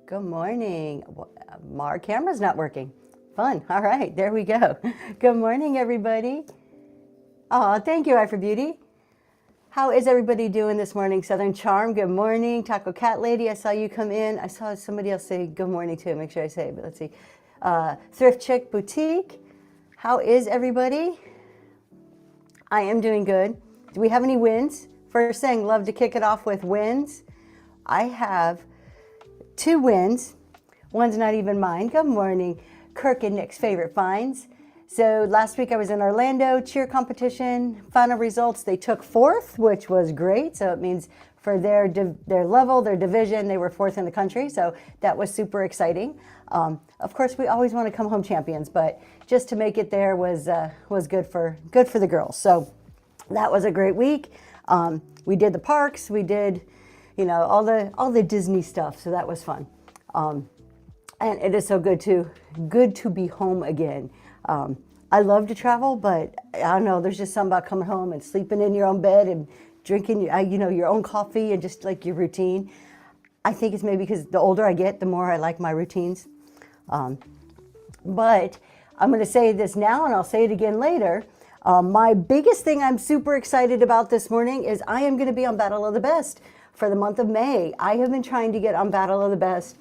Good morning. Our camera's not working. Fun. All right, there we go. Good morning, everybody. Oh, thank you, Eye for Beauty. How is everybody doing this morning? Southern Charm, good morning. Taco Cat Lady, I saw you come in. I saw somebody else say good morning too. Make sure I say it, but let's see. Thrift Chick Boutique, how is everybody? I am doing good. Do we have any wins? First thing, love to kick it off with wins. I have 2 wins. One's not even mine. Good morning. Kirk and Nick's favorite finds. So last week I was in Orlando, cheer competition, final results, they took 4th, which was great. So it means for their level, their division, they were 4th in the country. So that was super exciting. Of course, we always want to come home champions, but just to make it there was good for the girls. So that was a great week. We did the parks, we did, all the Disney stuff. So that was fun. And it is so good to be home again. I love to travel, but I don't know, there's just something about coming home and sleeping in your own bed and drinking, your own coffee and just like your routine. I think it's maybe because the older I get, the more I like my routines. But I'm going to say this now and I'll say it again later. My biggest thing I'm super excited about this morning is I am going to be on Battle of the Best for the month of May. I have been trying to get on Battle of the Best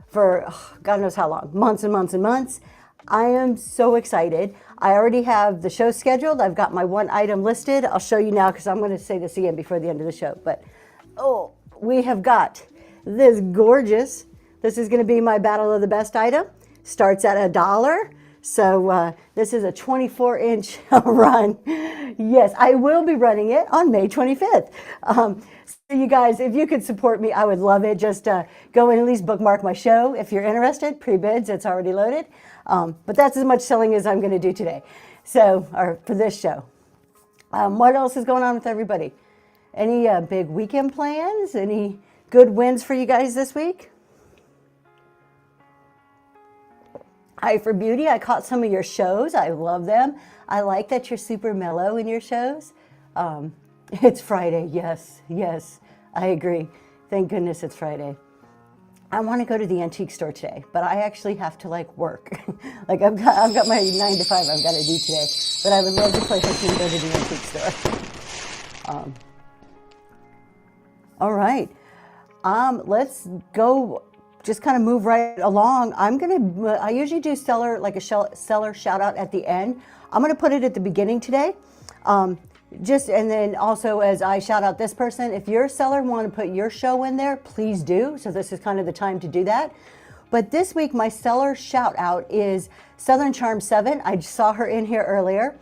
for God knows how long, months and months and months. I am so excited. I already have the show scheduled. I've got my 1 item listed. I'll show you now because I'm going to say this again before the end of the show. But, we have got this gorgeous, this is going to be my Battle of the Best item. Starts at $1. So this is a 24-inch run. Yes, I will be running it on May 25th. So you guys, if you could support me, I would love it. Just go and at least bookmark my show if you're interested. Pre-bids, it's already loaded. But that's as much selling as I'm going to do today. Or for this show. What else is going on with everybody? Any big weekend plans? Any good wins for you guys this week? Eye for Beauty, I caught some of your shows. I love them. I like that you're super mellow in your shows. It's Friday. Yes, I agree. Thank goodness it's Friday. I want to go to the antique store today, but I actually have to work. I've got my 9 to 5 I've got to do today, but I would love to play hooky and go to the antique store. All right, let's go. Just kind of move right along. I usually do seller shout out at the end. I'm gonna put it at the beginning today. And then also as I shout out this person, if you're a seller want to put your show in there, please do. So this is kind of the time to do that. But this week, my seller shout out is Southern Charm 7. I saw her in here earlier.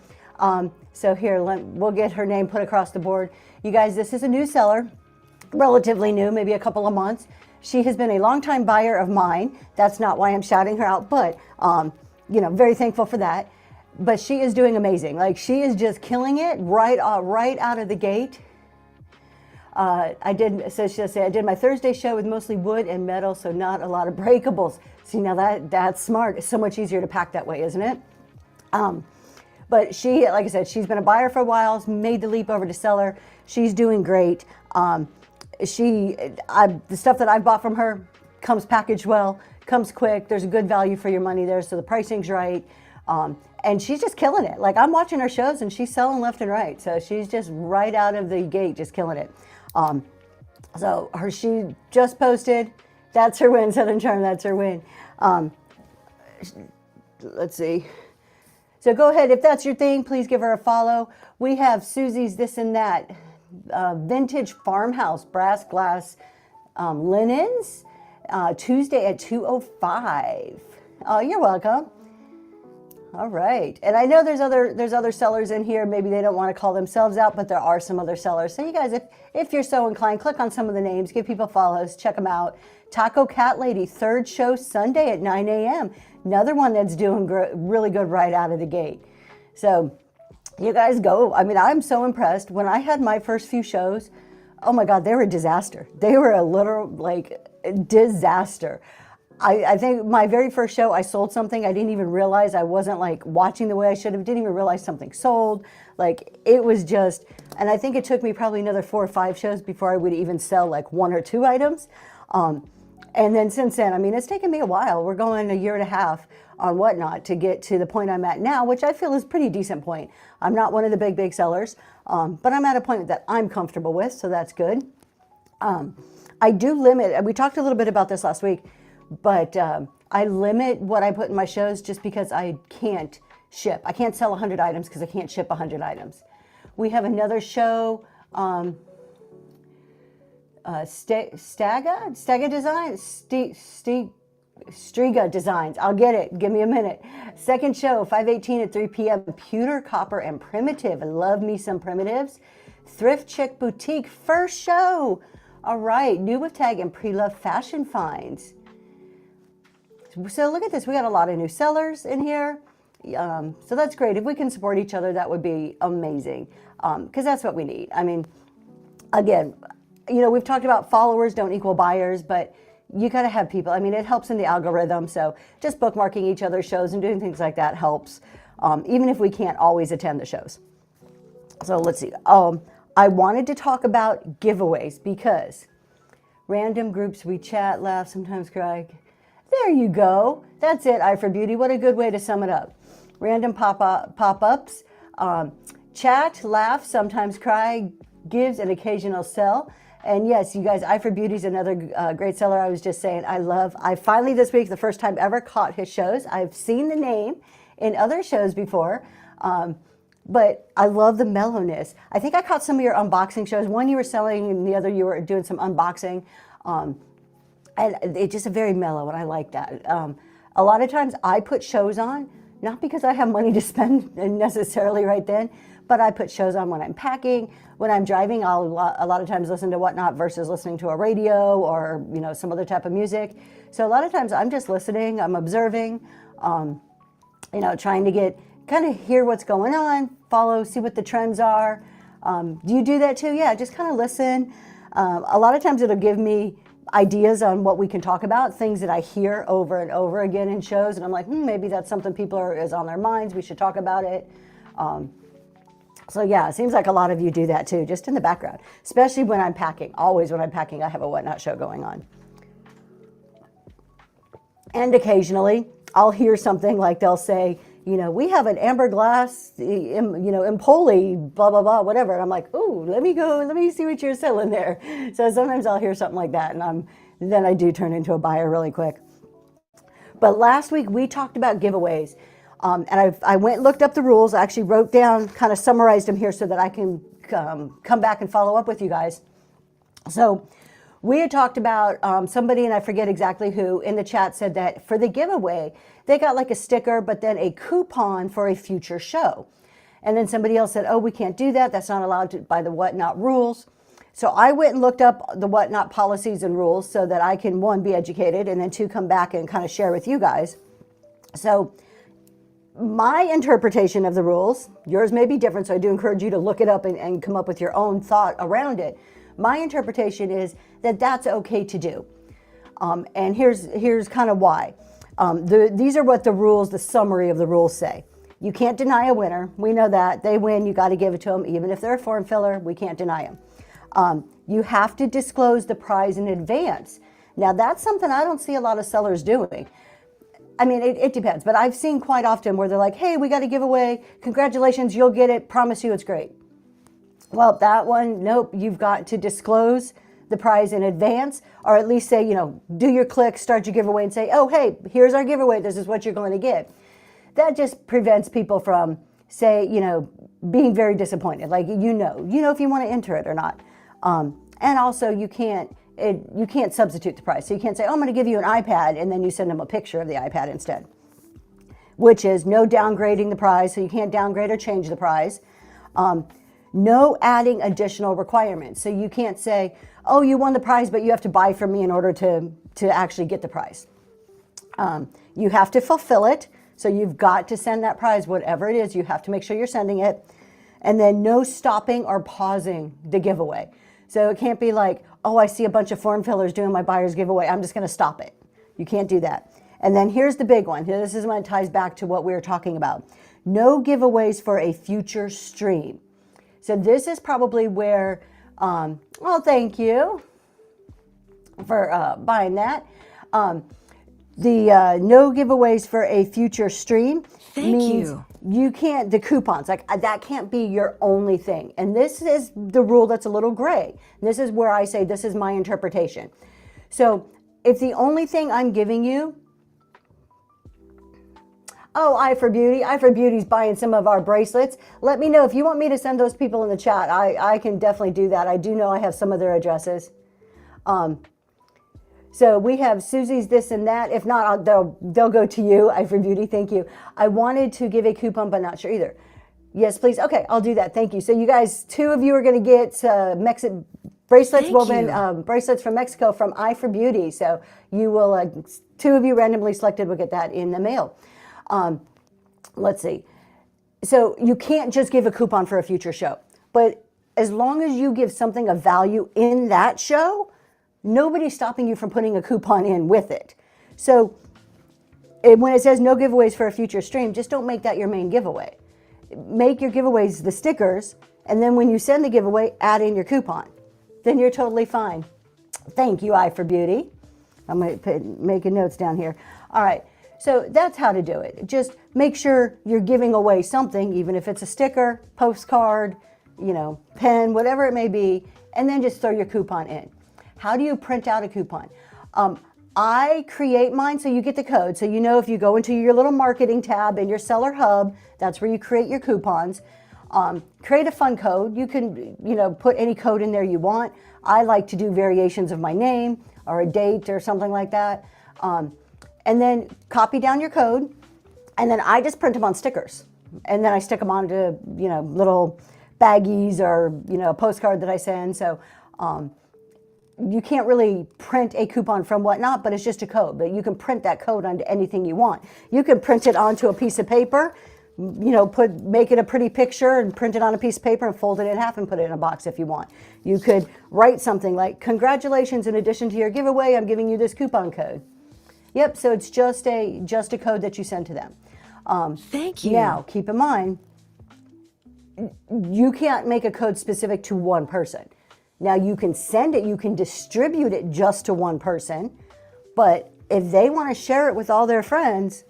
So here, we'll get her name put across the board. You guys, this is a new seller, relatively new, maybe a couple of months. She has been a longtime buyer of mine. That's not why I'm shouting her out, but very thankful for that. But she is doing amazing. She is just killing it right out of the gate. I did my Thursday show with mostly wood and metal, so not a lot of breakables. See, now that's smart. It's so much easier to pack that way, isn't it? But she, like I said, she's been a buyer for a while, made the leap over to seller. She's doing great. The stuff that I've bought from her comes packaged well, comes quick. There's a good value for your money there, so the pricing's right. And she's just killing it. I'm watching her shows and she's selling left and right. So she's just right out of the gate, just killing it. She just posted. That's her win, Southern Charm. That's her win. Let's see. So go ahead. If that's your thing, please give her a follow. We have Susie's This and That. Vintage farmhouse brass glass linens Tuesday at 2:05. Oh, you're welcome. All right, and I know there's other sellers in here. Maybe they don't want to call themselves out, but there are some other sellers. So you guys, if you're so inclined, click on some of the names, give people follows, check them out. Taco Cat Lady, 3rd show Sunday at 9 a.m. Another one that's doing really good right out of the gate. So you guys go. I mean, I'm so impressed. When I had my first few shows, oh my God, they were a disaster. They were a literal disaster. I think my very first show, I sold something. I didn't even realize I wasn't watching the way I should have. Didn't even realize something sold. It was just, and I think it took me probably another 4 or 5 shows before I would even sell 1 or 2 items. And then since then, I mean, it's taken me a while. We're going a year and a half on Whatnot to get to the point I'm at now, which I feel is a pretty decent point. I'm not one of the big sellers, but I'm at a point that I'm comfortable with, so that's good. I do limit, and we talked a little bit about this last week, but I limit what I put in my shows just because I can't ship. I can't sell 100 items because I can't ship 100 items. We have another show, Staga Designs, Striga Designs. I'll get it. Give me a minute. Second show, 5/18 at 3 p.m. Pewter, copper, and primitive. I love me some primitives. Thrift Chick Boutique, first show. All right, new with tag and pre-loved fashion finds. So look at this. We got a lot of new sellers in here. So that's great. If we can support each other, that would be amazing, because that's what we need. I mean, again, you know, we've talked about followers don't equal buyers, but you got to have people. I mean, it helps in the algorithm. So just bookmarking each other's shows and doing things like that helps, even if we can't always attend the shows. So let's see. I wanted to talk about giveaways because random groups, we chat, laugh, sometimes cry. There you go. That's it, I for Beauty. What a good way to sum it up. Random pop-ups, chat, laugh, sometimes cry, gives an occasional sell. And yes, you guys, I for Beauty is another great seller. I was just saying, I finally this week, the first time ever, caught his shows. I've seen the name in other shows before, but I love the mellowness. I think I caught some of your unboxing shows. One you were selling and the other you were doing some unboxing. And it's just a very mellow, and I like that. A lot of times I put shows on, not because I have money to spend necessarily right then, but I put shows on when I'm packing, when I'm driving. I'll a lot of times listen to Whatnot versus listening to a radio or, you know, some other type of music. So a lot of times I'm just listening, I'm observing, you know, trying to kind of hear what's going on, follow, see what the trends are. Do you do that too? Yeah, just kind of listen. A lot of times it'll give me ideas on what we can talk about, things that I hear over and over again in shows, and I'm like, maybe that's something is on their minds, we should talk about it. So yeah, it seems like a lot of you do that too, just in the background, especially when I'm packing. Always when I'm packing, I have a Whatnot show going on. And occasionally, I'll hear something like they'll say, you know, we have an amber glass, you know, Empoli, blah, blah, blah, whatever. And I'm like, ooh, let me see what you're selling there. So sometimes I'll hear something like that, and then I do turn into a buyer really quick. But last week we talked about giveaways. And I went and looked up the rules. I actually wrote down, kind of summarized them here so that I can come back and follow up with you guys. So we had talked about somebody, and I forget exactly who, in the chat said that for the giveaway, they got like a sticker, but then a coupon for a future show. And then somebody else said, oh, we can't do that. That's not allowed by the Whatnot rules. So I went and looked up the Whatnot policies and rules so that I can, one, be educated, and then two, come back and kind of share with you guys. So my interpretation of the rules, yours may be different, so I do encourage you to look it up and come up with your own thought around it. My interpretation is that that's okay to do. And here's kind of why. These are what the rules, the summary of the rules say. You can't deny a winner. We know that. They win, you got to give it to them. Even if they're a form filler, we can't deny them. You have to disclose the prize in advance. Now, that's something I don't see a lot of sellers doing. I mean, it depends, but I've seen quite often where they're like, hey, we got a giveaway. Congratulations, you'll get it. Promise you it's great. Well, that one, nope, you've got to disclose the prize in advance, or at least say, you know, do your click, start your giveaway and say, oh, hey, here's our giveaway. This is what you're going to get. That just prevents people from, say, you know, being very disappointed. Like, you know if you want to enter it or not. And also you can't substitute the price. So you can't say, oh, I'm going to give you an iPad, and then you send them a picture of the iPad instead, which is no downgrading the prize. So you can't downgrade or change the prize. No adding additional requirements. So you can't say, oh, you won the prize, but you have to buy from me in order to actually get the prize. You have to fulfill it. So you've got to send that prize, whatever it is, you have to make sure you're sending it. And then no stopping or pausing the giveaway. So it can't be like, oh, I see a bunch of form fillers doing my buyer's giveaway, I'm just going to stop it. You can't do that. And then here's the big one. This is when it ties back to what we were talking about. No giveaways for a future stream. So this is probably where, well, thank you. for buying that. The no giveaways for a future stream means you can't, the coupons, like that can't be your only thing. And this is the rule that's a little gray. This is where I say this is my interpretation. So if the only thing I'm giving you, oh, Eye for Beauty. Eye for Beauty's buying some of our bracelets. Let me know if you want me to send those people in the chat. I can definitely do that. I do know I have some of their addresses. So we have Susie's this and that. If not, they'll go to you. Eye for Beauty, thank you. I wanted to give a coupon, but not sure either. Yes, please. Okay, I'll do that. Thank you. So you guys, 2 of you are going to get bracelets, woven bracelets from Mexico from Eye for Beauty. So you will, 2 of you randomly selected will get that in the mail. Let's see. So you can't just give a coupon for a future show, but as long as you give something of value in that show, nobody's stopping you from putting a coupon in with it. So when it says no giveaways for a future stream, just don't make that your main giveaway. Make your giveaways the stickers, and then when you send the giveaway, add in your coupon. Then you're totally fine. Thank you, Eye for Beauty. I'm going to making notes down here. All right. So that's how to do it. Just make sure you're giving away something, even if it's a sticker, postcard, pen, whatever it may be, and then just throw your coupon in. How do you print out a coupon? I create mine so you get the code. So if you go into your little marketing tab in your seller hub, that's where you create your coupons. Create a fun code. You can, put any code in there you want. I like to do variations of my name or a date or something like that. And then copy down your code, and then I just print them on stickers. And then I stick them onto, little baggies or, a postcard that I send. So you can't really print a coupon from whatnot, but it's just a code. But you can print that code onto anything you want. You can print it onto a piece of paper, make it a pretty picture and print it on a piece of paper and fold it in half and put it in a box if you want. You could write something like, congratulations, in addition to your giveaway, I'm giving you this coupon code. Yep, so it's just a code that you send to them. Thank you. Now, keep in mind, you can't make a code specific to one person. Now, you can send it, you can distribute it just to one person, but if they want to share it with all their friends,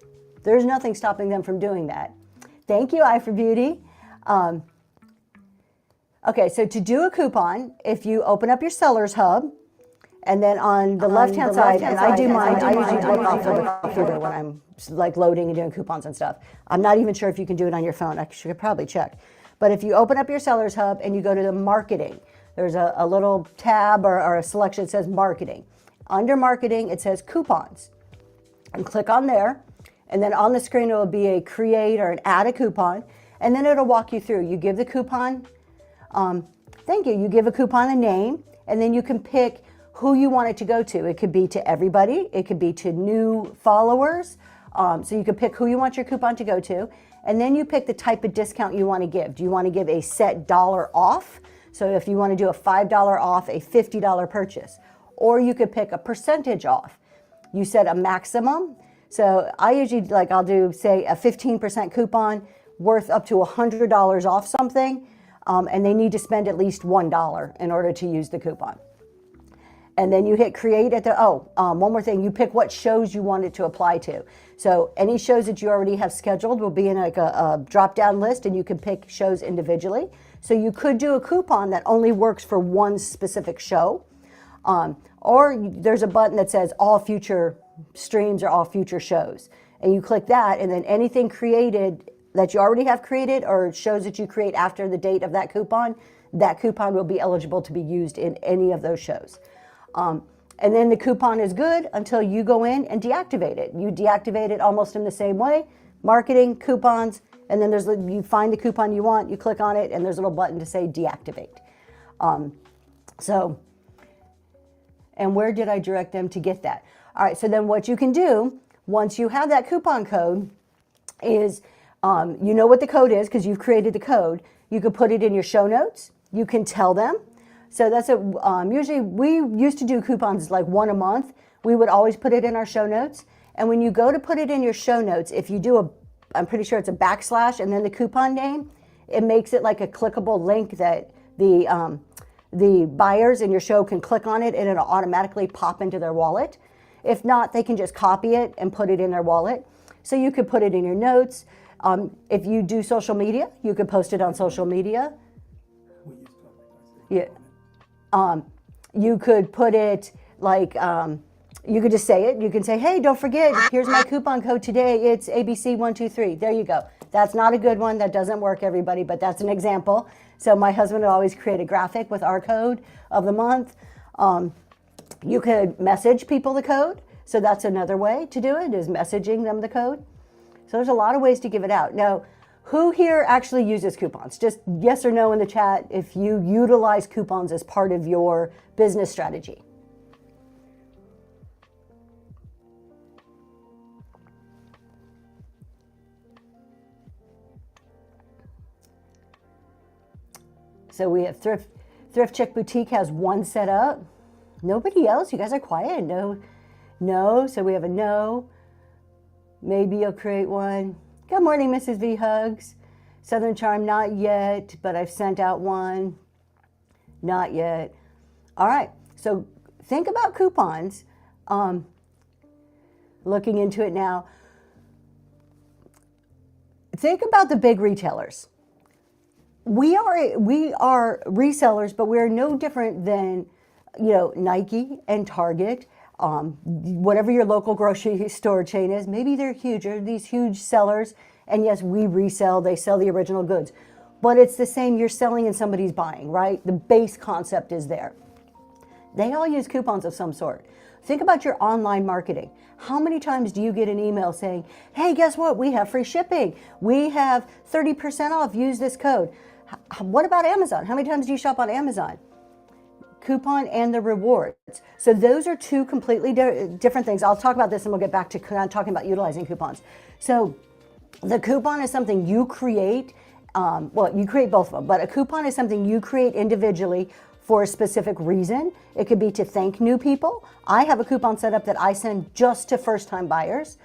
there's nothing stopping them from doing that. Thank you, Eye for Beauty. Okay, so to do a coupon, if you open up your Sellers Hub, and then on the left-hand side, and I do mine, I usually look off of the computer when I'm like loading and doing coupons and stuff. I'm not even sure if you can do it on your phone. I should probably check. But if you open up your Sellers Hub and you go to the marketing, there's a little tab or a selection that says marketing. Under marketing, it says coupons. And click on there. And then on the screen, it will be a create or an add a coupon. And then it'll walk you through. You give the coupon, thank you. You give a coupon a name, and then you can pick who you want it to go to. It could be to everybody. It could be to new followers. So you can pick who you want your coupon to go to. And then you pick the type of discount you want to give. Do you want to give a set dollar off? So if you want to do a $5 off a $50 purchase, or you could pick a percentage off. You set a maximum. So I usually, I'll do, say, a 15% coupon worth up to $100 off something, and they need to spend at least $1 in order to use the coupon. And then you hit create at the, one more thing, you pick what shows you want it to apply to. So any shows that you already have scheduled will be in a drop-down list, and you can pick shows individually. So you could do a coupon that only works for one specific show, or there's a button that says all future streams or all future shows. And you click that, and then anything created that you already have created or shows that you create after the date of that coupon will be eligible to be used in any of those shows. And then the coupon is good until you go in and deactivate it. You deactivate it almost in the same way, marketing, coupons, and then you find the coupon you want, you click on it, and there's a little button to say deactivate. And where did I direct them to get that? All right, so then what you can do, once you have that coupon code, is you know what the code is because you've created the code. You can put it in your show notes. You can tell them. So that's usually we used to do coupons like one a month. We would always put it in our show notes. And when you go to put it in your show notes, if you do I'm pretty sure it's a backslash and then the coupon name, it makes it like a clickable link that the buyers in your show can click on it and it'll automatically pop into their wallet. If not, they can just copy it and put it in their wallet. So you could put it in your notes. If you do social media, you could post it on social media. Yeah. You could put it like, you could just say it. You can say, hey, don't forget, here's my coupon code today. It's ABC123. There you go. That's not a good one. That doesn't work, everybody, but that's an example. So my husband would always create a graphic with our code of the month. You could message people the code. So that's another way to do it, is messaging them the code. So there's a lot of ways to give it out. Now, who here actually uses coupons? Just yes or no in the chat if you utilize coupons as part of your business strategy. So we have Thrift Chick Boutique has one set up. Nobody else? You guys are quiet. No. So we have a no. Maybe you'll create one. Good morning, Mrs. V Hugs. Southern Charm, not yet, but I've sent out one. Not yet. All right. So think about coupons. Looking into it now. Think about the big retailers. We are resellers, but we're no different than, Nike and Target, whatever your local grocery store chain is. Maybe they're huge, or these huge sellers. And yes, we resell, they sell the original goods. But it's the same, you're selling and somebody's buying, right? The base concept is there. They all use coupons of some sort. Think about your online marketing. How many times do you get an email saying, hey, guess what? We have free shipping. We have 30% off. Use this code. What about Amazon? How many times do you shop on Amazon? Coupon and the rewards. So those are two completely different things. I'll talk about this and we'll get back to talking about utilizing coupons. So the coupon is something you create. You create both of them, but a coupon is something you create individually for a specific reason. It could be to thank new people. I have a coupon set up that I send just to first-time buyers.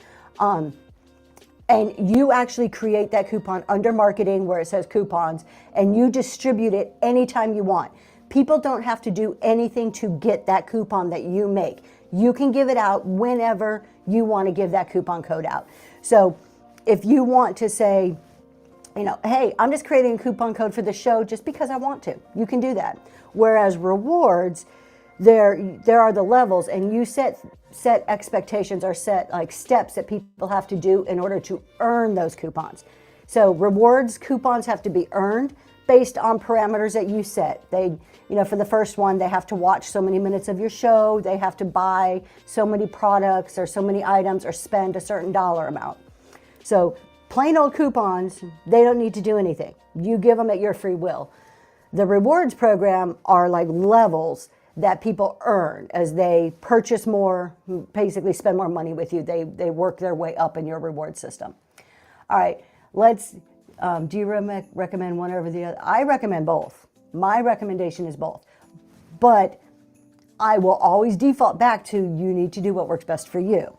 And you actually create that coupon under marketing where it says coupons, and you distribute it anytime you want. People don't have to do anything to get that coupon that you make. You can give it out whenever you want to give that coupon code out. So if you want to say, hey, I'm just creating a coupon code for the show just because I want to, you can do that. Whereas rewards, there are the levels, and you set expectations, or set like steps that people have to do in order to earn those coupons. So rewards coupons have to be earned based on parameters that you set. They, for the first one, they have to watch so many minutes of your show, they have to buy so many products or so many items or spend a certain dollar amount. So plain old coupons, they don't need to do anything. You give them at your free will. The rewards program are like levels that people earn as they purchase more, basically spend more money with you. They work their way up in your reward system. All right, do you recommend one over the other? I recommend both. My recommendation is both. But I will always default back to, you need to do what works best for you.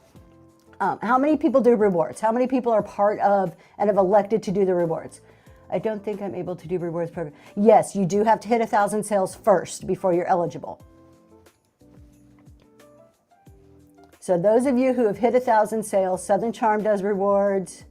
How many people do rewards? How many people are part of and have elected to do the rewards? I don't think I'm able to do rewards program. Yes, you do have to hit 1,000 sales first before you're eligible. So those of you who have hit 1,000 sales, Southern Charm does rewards.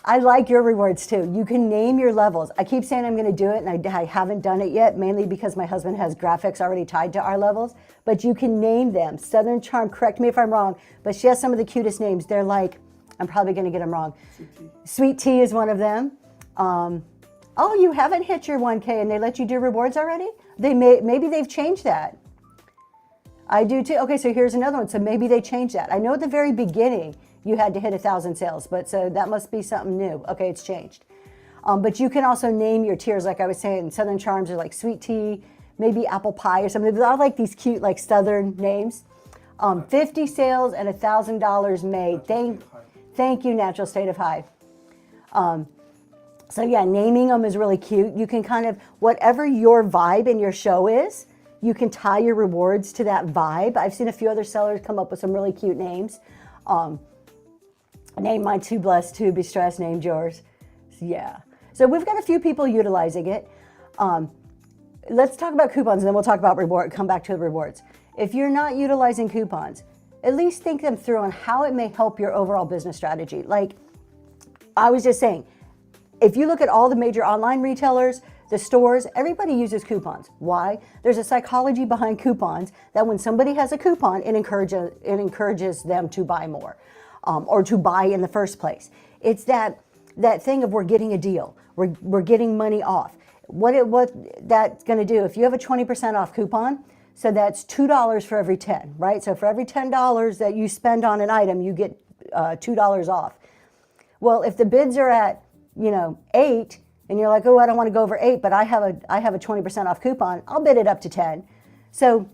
I like your rewards too. You can name your levels. I keep saying I'm going to do it, and I haven't done it yet, mainly because my husband has graphics already tied to our levels. But you can name them. Southern Charm, correct me if I'm wrong, but she has some of the cutest names. They're like, I'm probably going to get them wrong. Sweet Tea is one of them. Oh, you haven't hit your 1K and they let you do rewards already? Maybe they've changed that. I do too. Okay, so here's another one. So maybe they changed that. I know at the very beginning you had to hit 1,000 sales, but so that must be something new. Okay, it's changed. But you can also name your tiers, like I was saying. Southern Charms are like Sweet Tea, maybe Apple Pie or something. They're all like these cute, like Southern names. 50 sales and $1,000 made. Thank you, Natural State of High. So yeah, naming them is really cute. You can kind of, whatever your vibe in your show is, you can tie your rewards to that vibe. I've seen a few other sellers come up with some really cute names. Name mine Too Blessed, Too Be Stressed, named yours. So, yeah. So we've got a few people utilizing it. let's talk about coupons and then we'll talk about come back to the rewards. If you're not utilizing coupons, at least think them through on how it may help your overall business strategy. Like I was just saying, if you look at all the major online retailers, the stores, everybody uses coupons. Why? There's a psychology behind coupons that when somebody has a coupon, it encourages them to buy more or to buy in the first place. It's that thing of we're getting a deal. We're getting money off. What that's going to do, if you have a 20% off coupon, so that's $2 for every 10, right? So for every $10 that you spend on an item, you get $2 off. Well, if the bids are at, 8, and you're like, oh, I don't want to go over 8, but I have a 20% off coupon, I'll bid it up to 10. So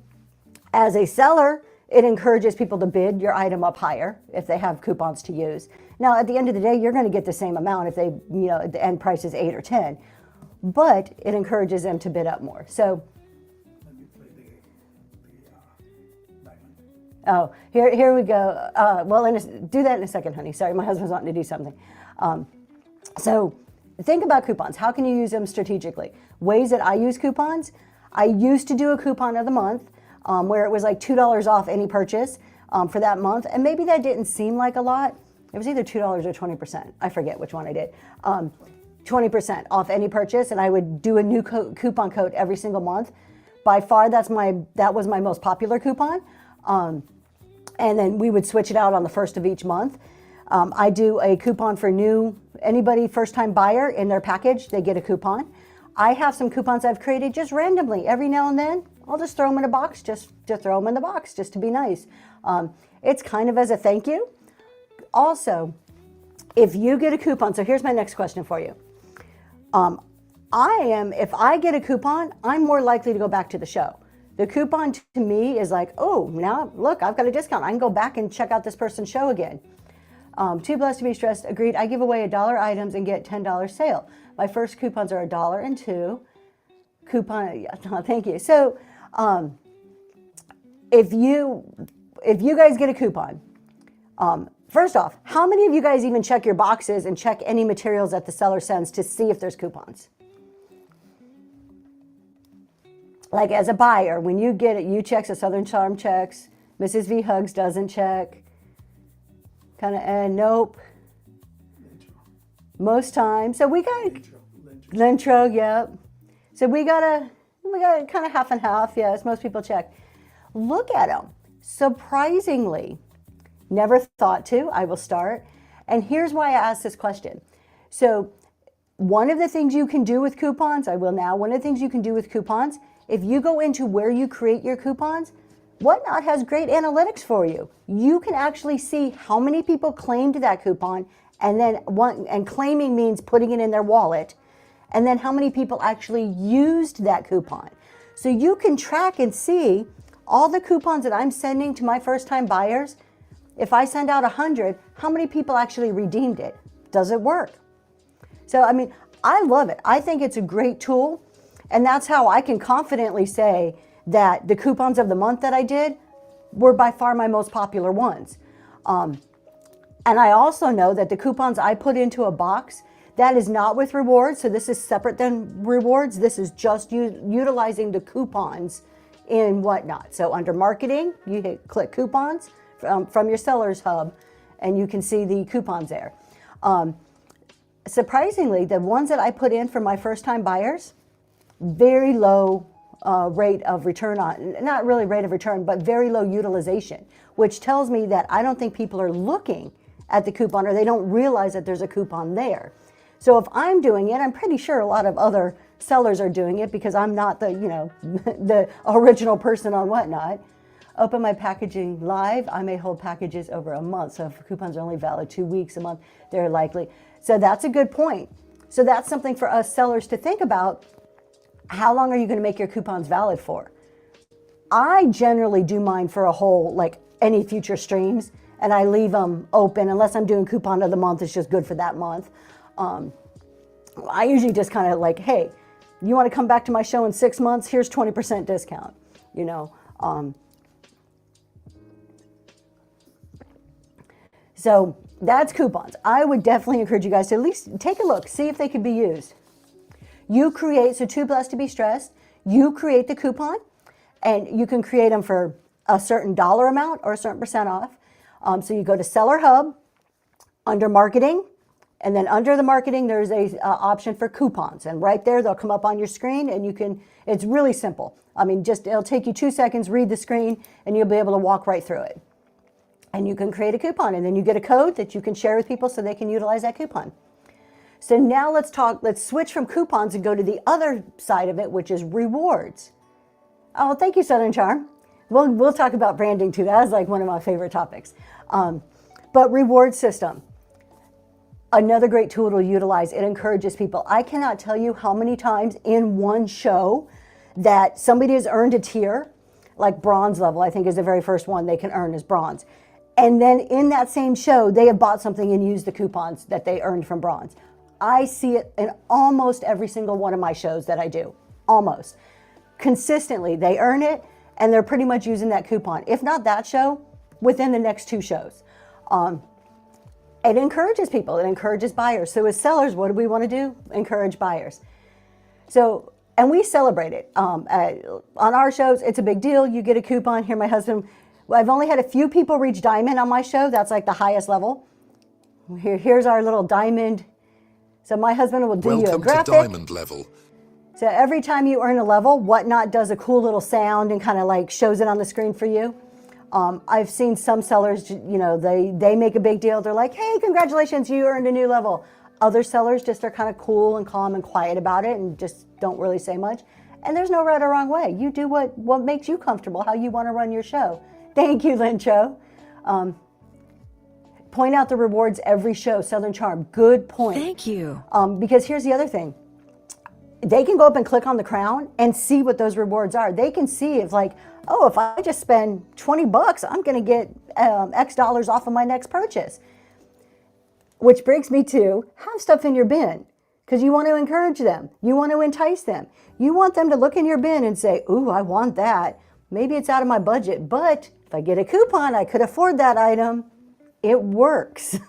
as a seller, it encourages people to bid your item up higher if they have coupons to use. Now, at the end of the day, you're going to get the same amount if they, the end price is 8 or 10, but it encourages them to bid up more. So, oh, here we go. Well, do that in a second, honey. Sorry, my husband's wanting to do something. So think about coupons. How can you use them strategically? Ways that I use coupons. I used to do a coupon of the month where it was like $2 off any purchase for that month. And maybe that didn't seem like a lot. It was either $2 or 20%. I forget which one I did. 20% off any purchase. And I would do a new coupon code every single month. By far, that was my most popular coupon. And then we would switch it out on the first of each month. I do a coupon for anybody first-time buyer in their package, they get a coupon. I have some coupons I've created just randomly. Every now and then, I'll just throw them in a box, just to throw them in the box, just to be nice. It's kind of as a thank you. Also, if you get a coupon, so here's my next question for you. If I get a coupon, I'm more likely to go back to the show. The coupon to me is like, oh, now look, I've got a discount. I can go back and check out this person's show again. Too blessed to be stressed. Agreed. I give away $1 items and get $10 sale. My first coupons are $1 and $2. Coupon. Thank you. So, if you guys get a coupon, first off, how many of you guys even check your boxes and check any materials that the seller sends to see if there's coupons? Like as a buyer, when you get it, you check. So Southern Charm checks. Mrs. V Hugs doesn't check. Nope. Most times. So we got Lintro, yep. So we got kind of half and half. Yes, most people check. Look at them. Surprisingly, never thought to. I will start. And here's why I asked this question. So one of the things you can do with coupons, one of the things you can do with coupons, if you go into where you create your coupons, Whatnot has great analytics for you. You can actually see how many people claimed that coupon, and claiming means putting it in their wallet, and then how many people actually used that coupon. So you can track and see all the coupons that I'm sending to my first-time buyers. If I send out 100, how many people actually redeemed it? Does it work? So, I love it. I think it's a great tool, and that's how I can confidently say that the coupons of the month that I did were by far my most popular ones. And I also know that the coupons I put into a box, that is not with rewards, so this is separate than rewards. This is just utilizing the coupons in Whatnot. So under marketing, you click coupons from your Sellers Hub, and you can see the coupons there. Surprisingly, the ones that I put in for my first-time buyers, very low rate of return on, not really rate of return, but very low utilization, which tells me that I don't think people are looking at the coupon, or they don't realize that there's a coupon there. So if I'm doing it, I'm pretty sure a lot of other sellers are doing it, because I'm not the, the original person on Whatnot. Open my packaging live. I may hold packages over a month. So if coupons are only valid 2 weeks a month, they're likely. So that's a good point. So that's something for us sellers to think about. How long are you going to make your coupons valid for? I generally do mine for a whole, like any future streams, and I leave them open unless I'm doing coupon of the month. It's just good for that month. I usually just kind of like, hey, you want to come back to my show in 6 months? Here's 20% discount, So that's coupons. I would definitely encourage you guys to at least take a look, see if they could be used. You create, so Too Blessed to be Stressed, You create the coupon, and you can create them for a certain dollar amount or a certain percent off. So you go to Seller Hub, under marketing, and then under the marketing, there's a option for coupons. And right there, they'll come up on your screen, and you can, it's really simple. I mean, just it'll take you 2 seconds, read the screen, and you'll be able to walk right through it. And you can create a coupon, and then you get a code that you can share with people so they can utilize that coupon. So now let's switch from coupons and go to the other side of it, which is rewards. Oh, thank you, Southern Charm. We'll talk about branding too. That is like one of my favorite topics. But reward system, another great tool to utilize. It encourages people. I cannot tell you how many times in one show that somebody has earned a tier, like bronze level, I think is the very first one they can earn is bronze. And then in that same show, they have bought something and used the coupons that they earned from bronze. I see it in almost every single one of my shows that I do, almost. Consistently, they earn it, and they're pretty much using that coupon. If not that show, within the next 2 shows. It encourages people, it encourages buyers. So as sellers, what do we want to do? Encourage buyers. So, and we celebrate it. On our shows, it's a big deal. You get a coupon. Here, my husband, I've only had a few people reach diamond on my show. That's like the highest level. Here's our little diamond. So my husband will do you a graphic. Welcome to diamond level. So every time you earn a level, Whatnot does a cool little sound and kind of like shows it on the screen for you. I've seen some sellers, you know, they make a big deal. They're like, hey, congratulations, you earned a new level. Other sellers just are kind of cool and calm and quiet about it and just don't really say much. And there's no right or wrong way. You do what makes you comfortable, how you want to run your show. Thank you, Lynn Cho. Point out the rewards every show, Southern Charm. Good point. Thank you. Because here's the other thing. They can go up and click on the crown and see what those rewards are. They can see if like, oh, if I just spend 20 bucks, I'm going to get X dollars off of my next purchase. Which brings me to have stuff in your bin because you want to encourage them. You want to entice them. You want them to look in your bin and say, ooh, I want that. Maybe it's out of my budget, but if I get a coupon, I could afford that item. It works.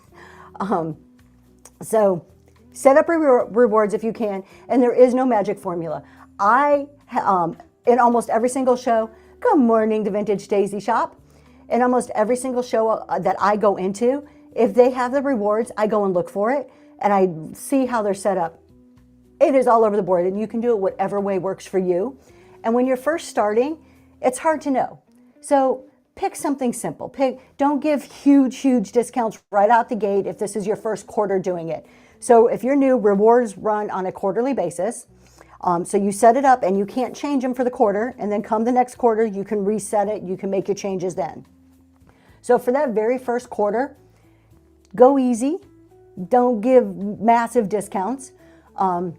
So set up rewards if you can, and there is no magic formula. In almost every single show, good morning to Vintage Daisy Shop. In almost every single show that I go into, if they have the rewards, I go and look for it, and I see how they're set up. It is all over the board, and you can do it whatever way works for you. And when you're first starting, it's hard to know. So pick something simple. Don't give huge discounts right out the gate if this is your first quarter doing it. So if you're new, rewards run on a quarterly basis. So you set it up and you can't change them for the quarter. And then come the next quarter, you can reset it. You can make your changes then. So for that very first quarter, go easy. Don't give massive discounts. And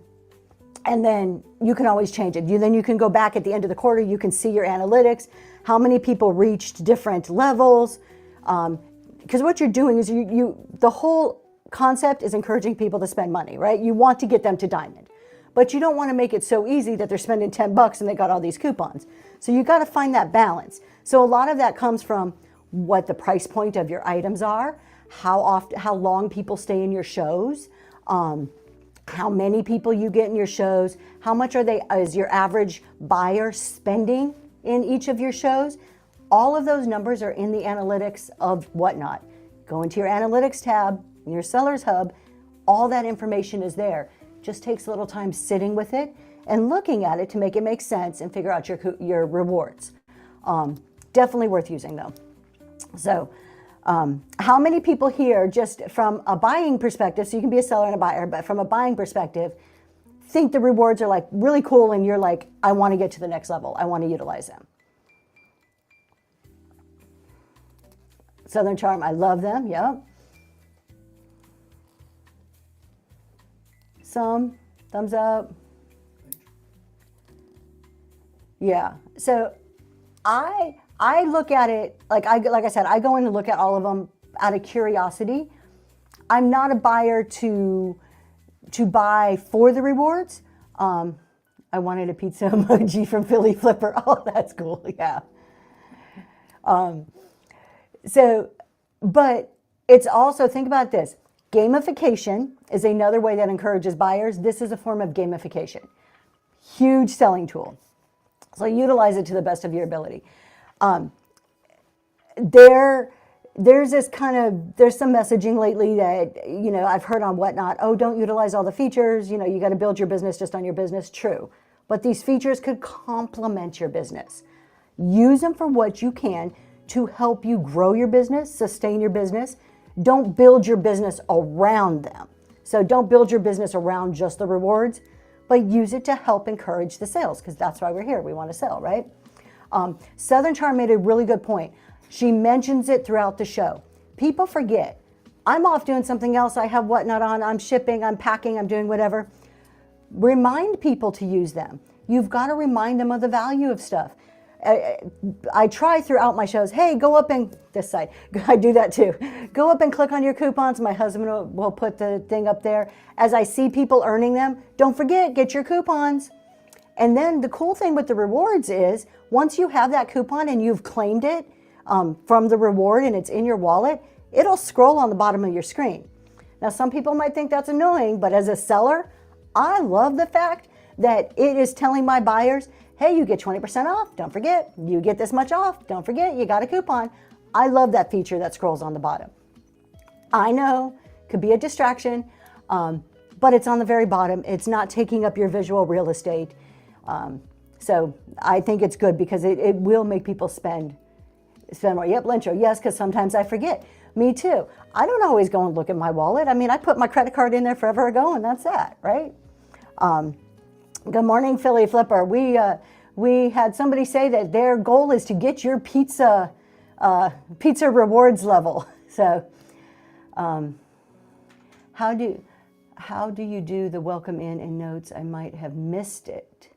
then you can always change it. Then you can go back at the end of the quarter. You can see your analytics, how many people reached different levels. Because what you're doing is the whole concept is encouraging people to spend money, right? You want to get them to diamond, but you don't want to make it so easy that they're spending 10 bucks and they got all these coupons. So you got to find that balance. So a lot of that comes from what the price point of your items are, how long people stay in your shows, how many people you get in your shows, how much is your average buyer spending in each of your shows. All of those numbers are in the analytics of Whatnot. Go into your analytics tab, in your Sellers Hub, all that information is there. Just takes a little time sitting with it and looking at it to make it make sense and figure out your rewards. Definitely worth using though. So how many people here, just from a buying perspective, so you can be a seller and a buyer, but from a buying perspective, think the rewards are like really cool and you're like, I want to get to the next level. I want to utilize them. Southern Charm, I love them, yep. Some, thumbs up. Yeah, so I look at it, like I said, I go in and look at all of them out of curiosity. I'm not a buyer to buy for the rewards. I wanted a pizza emoji from Philly Flipper. Oh, that's cool, yeah. But it's also, think about this. Gamification is another way that encourages buyers. This is a form of gamification. Huge selling tool. So utilize it to the best of your ability. There's this there's some messaging lately that, I've heard on Whatnot, oh, don't utilize all the features, you got to build your business just on your business. True. But these features could complement your business. Use them for what you can to help you grow your business, sustain your business. Don't build your business around them. So don't build your business around just the rewards, but use it to help encourage the sales, because that's why we're here. We want to sell, right? Southern Charm made a really good point. She mentions it throughout the show. People forget. I'm off doing something else. I have Whatnot on. I'm shipping. I'm packing. I'm doing whatever. Remind people to use them. You've got to remind them of the value of stuff. I try throughout my shows, hey, go up and, this side, I do that too. Go up and click on your coupons. My husband will put the thing up there. As I see people earning them, don't forget, get your coupons. And then the cool thing with the rewards is, once you have that coupon and you've claimed it from the reward and it's in your wallet, it'll scroll on the bottom of your screen. Now, some people might think that's annoying, but as a seller, I love the fact that it is telling my buyers, hey, you get 20% off, don't forget. You get this much off, don't forget, you got a coupon. I love that feature that scrolls on the bottom. I know, could be a distraction, but it's on the very bottom. It's not taking up your visual real estate. So I think it's good because it will make people spend more. Yep, Lencho, yes, because sometimes I forget. Me too. I don't always go and look at my wallet. I mean, I put my credit card in there forever ago, and that's that, right? Good morning, Philly Flipper. We had somebody say that their goal is to get your pizza rewards level. So, how do you do the welcome in notes? I might have missed it.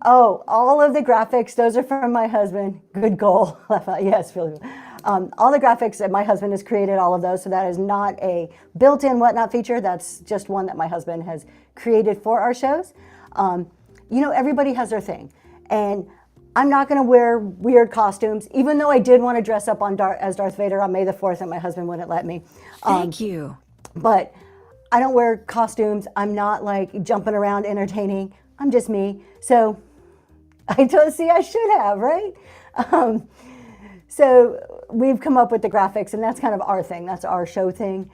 Oh, all of the graphics, those are from my husband. Good goal. Yes, Philly. All the graphics that my husband has created, all of those. So that is not a built-in Whatnot feature. That's just one that my husband has created for our shows. Everybody has their thing. And I'm not going to wear weird costumes, even though I did want to dress up as Darth Vader on May the 4th, and my husband wouldn't let me. Thank you. But I don't wear costumes. I'm not like jumping around entertaining. I'm just me. So I should have, right? So we've come up with the graphics, and that's kind of our thing. That's our show thing.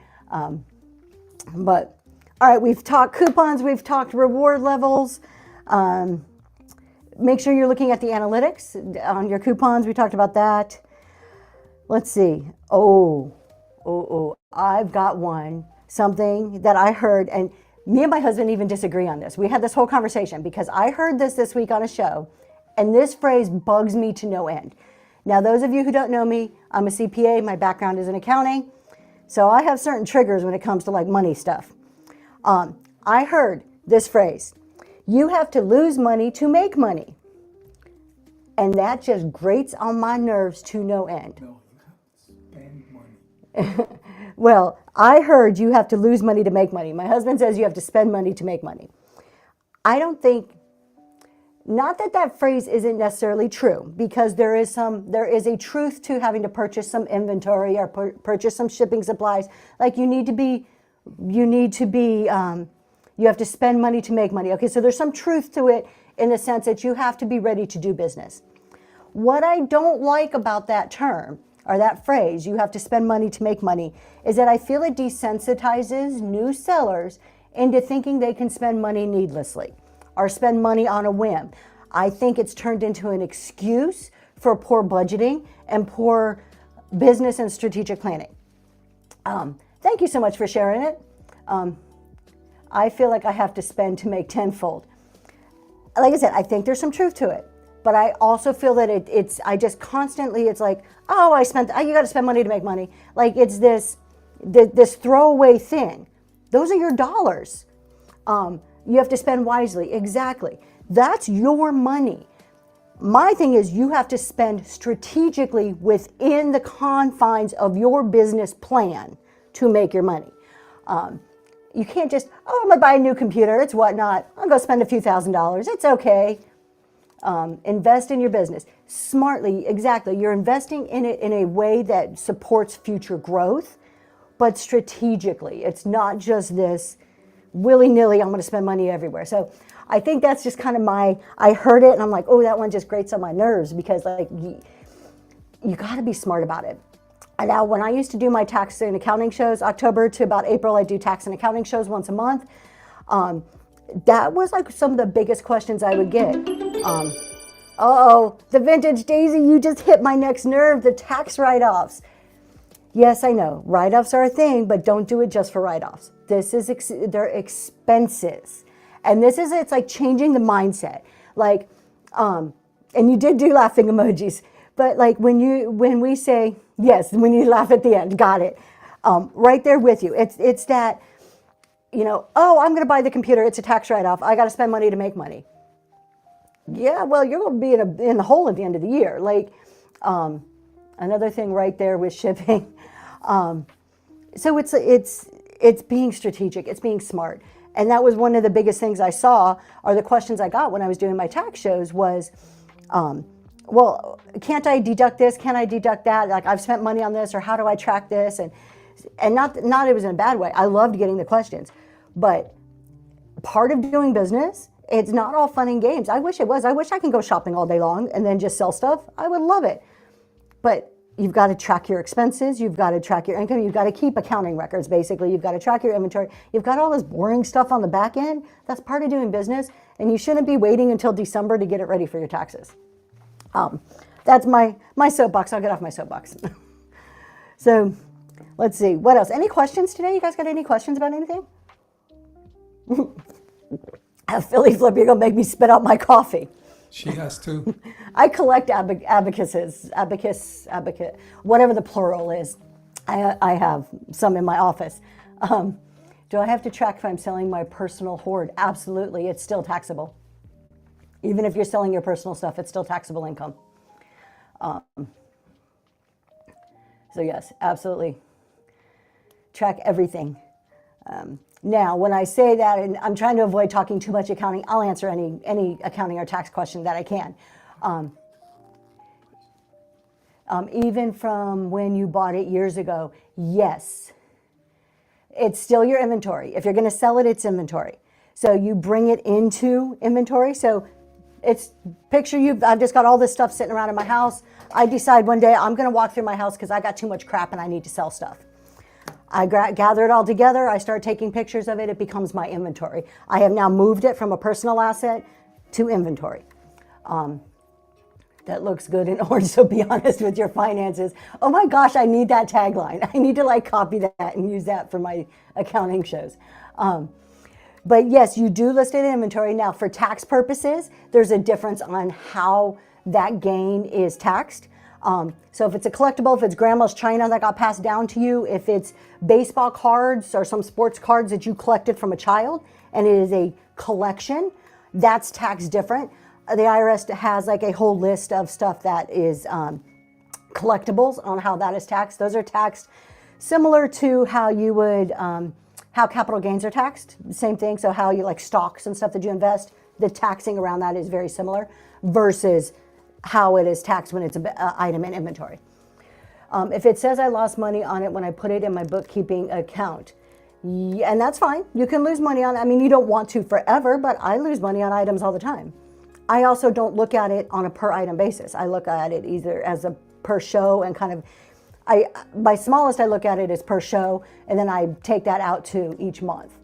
But all right, we've talked coupons. We've talked reward levels. Make sure you're looking at the analytics on your coupons. We talked about that. Let's see. I've got something that I heard, and me and my husband even disagree on this. We had this whole conversation because I heard this week on a show, and this phrase bugs me to no end. Now, those of you who don't know me, I'm a CPA. My background is in accounting. So I have certain triggers when it comes to like money stuff. I heard this phrase, you have to lose money to make money. And that just grates on my nerves to no end. No, you have to spend money. Well, I heard you have to lose money to make money. My husband says you have to spend money to make money. I don't think, not that phrase isn't necessarily true, because there is a truth to having to purchase some inventory or purchase some shipping supplies. Like you have to spend money to make money. Okay, so there's some truth to it in the sense that you have to be ready to do business. What I don't like about that term, or that phrase, you have to spend money to make money, is that I feel it desensitizes new sellers into thinking they can spend money needlessly or spend money on a whim. I think it's turned into an excuse for poor budgeting and poor business and strategic planning. Thank you so much for sharing it. I feel like I have to spend to make tenfold. Like I said, I think there's some truth to it. But I also feel that it's like, oh, you got to spend money to make money. Like it's this throwaway thing. Those are your dollars. You have to spend wisely. Exactly. That's your money. My thing is you have to spend strategically within the confines of your business plan to make your money. You can't just, I'm going to buy a new computer. It's Whatnot. I'll go spend a few $1,000s. It's okay. Invest in your business smartly. Exactly. You're investing in it in a way that supports future growth, but strategically. It's not just this willy-nilly, I'm going to spend money everywhere. So I think that's just kind of I heard it and I'm like, oh, that one just grates on my nerves because like you got to be smart about it. And now when I used to do my tax and accounting shows, October to about April, I do tax and accounting shows once a month. That was like some of the biggest questions I would get. Oh, the vintage Daisy, you just hit my next nerve, the tax write-offs. Yes, I know, write-offs are a thing, but don't do it just for write-offs. This is, they're expenses. And it's like changing the mindset. Like, and you did do laughing emojis, but like when we say, yes, when you laugh at the end, got it. Right there with you. It's that, oh, I'm going to buy the computer. It's a tax write-off. I got to spend money to make money. Yeah, well, you're going to be in the hole at the end of the year. Like, another thing right there with shipping. So it's being strategic. It's being smart. And that was one of the biggest things I saw, or the questions I got when I was doing my tax shows was, well, can't I deduct this? Can I deduct that? Like, I've spent money on this, or how do I track this? And not it was in a bad way. I loved getting the questions. But part of doing business, it's not all fun and games. I wish it was. I wish I could go shopping all day long and then just sell stuff. I would love it. But you've got to track your expenses. You've got to track your income. You've got to keep accounting records, basically. You've got to track your inventory. You've got all this boring stuff on the back end. That's part of doing business. And you shouldn't be waiting until December to get it ready for your taxes. That's my soapbox. I'll get off my soapbox. So let's see. What else? Any questions today? You guys got any questions about anything? Philly Flip, you're going to make me spit out my coffee. She has to. I collect abacus, whatever the plural is. I have some in my office. Do I have to track if I'm selling my personal hoard? Absolutely. It's still taxable. Even if you're selling your personal stuff, it's still taxable income. So yes, absolutely. Track everything. Now, when I say that, and I'm trying to avoid talking too much accounting, I'll answer any accounting or tax question that I can. Even from when you bought it years ago, yes, it's still your inventory. If you're going to sell it, it's inventory. So you bring it into inventory. So it's picture I've just got all this stuff sitting around in my house. I decide one day I'm going to walk through my house because I got too much crap and I need to sell stuff. I gather it all together. I start taking pictures of it. It becomes my inventory. I have now moved it from a personal asset to inventory. That looks good in orange, so be honest with your finances. Oh my gosh, I need that tagline. I need to copy that and use that for my accounting shows. But yes, you do list it in inventory. Now for tax purposes, there's a difference on how that gain is taxed. So if it's a collectible, if it's grandma's china that got passed down to you, if it's baseball cards or some sports cards that you collected from a child and it is a collection, that's taxed different. The IRS has a whole list of stuff that is collectibles on how that is taxed. Those are taxed similar to how you would, how capital gains are taxed. Same thing. So how you stocks and stuff that you invest, the taxing around that is very similar versus how it is taxed when it's an item in inventory. If it says I lost money on it when I put it in my bookkeeping account, and that's fine. You can lose money on it. I mean, you don't want to forever, but I lose money on items all the time. I also don't look at it on a per item basis. I look at it either as a per show and my smallest I look at it as per show, and then I take that out to each month.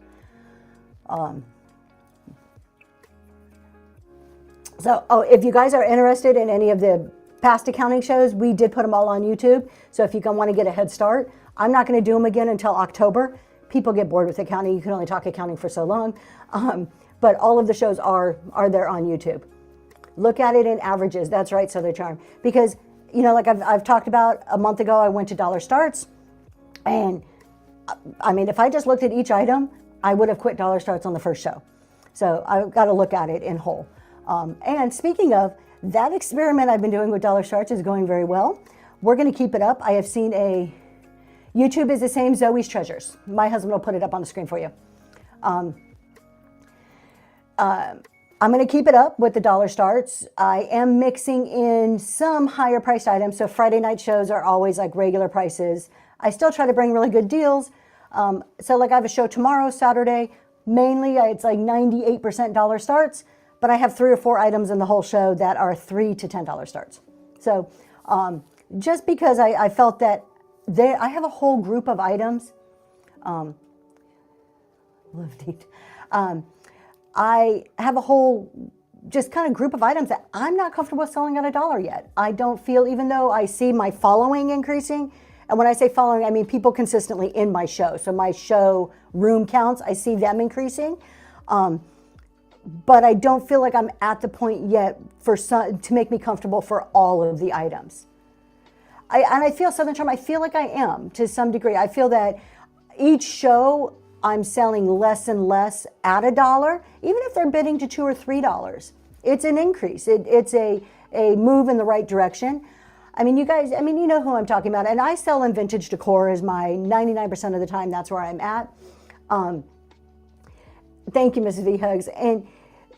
So, if you guys are interested in any of the past accounting shows, we did put them all on YouTube. So if you want to get a head start, I'm not going to do them again until October. People get bored with accounting. You can only talk accounting for so long. But all of the shows are there on YouTube. Look at it in averages. That's right, Southern Charm. Because, I've talked about a month ago, I went to Dollar Starts. And, I mean, if I just looked at each item, I would have quit Dollar Starts on the first show. So I've got to look at it in whole. And speaking of, that experiment I've been doing with Dollar Starts is going very well. We're going to keep it up. I have seen YouTube is the same, Zoe's Treasures. My husband will put it up on the screen for you. I'm going to keep it up with the Dollar Starts. I am mixing in some higher priced items. So Friday night shows are always regular prices. I still try to bring really good deals. So I have a show tomorrow, Saturday. Mainly, it's like 98% dollar starts, but I have 3 or 4 items in the whole show that are $3 to $10 starts. So just because I felt that I have a whole group of items. I have a whole just kind of group of items that I'm not comfortable selling at $1 yet. I don't feel, even though I see my following increasing, and when I say following, I mean people consistently in my show. So my show room counts, I see them increasing. But I don't feel like I'm at the point yet to make me comfortable for all of the items. And I feel Southern Charm, I feel like I am to some degree. I feel that each show I'm selling less and less at $1, even if they're bidding to $2 or $3. It's an increase. It's a move in the right direction. I mean, you guys, you know who I'm talking about. And I sell in vintage decor as my 99% of the time. That's where I'm at. Thank you, Mrs. V Hugs. And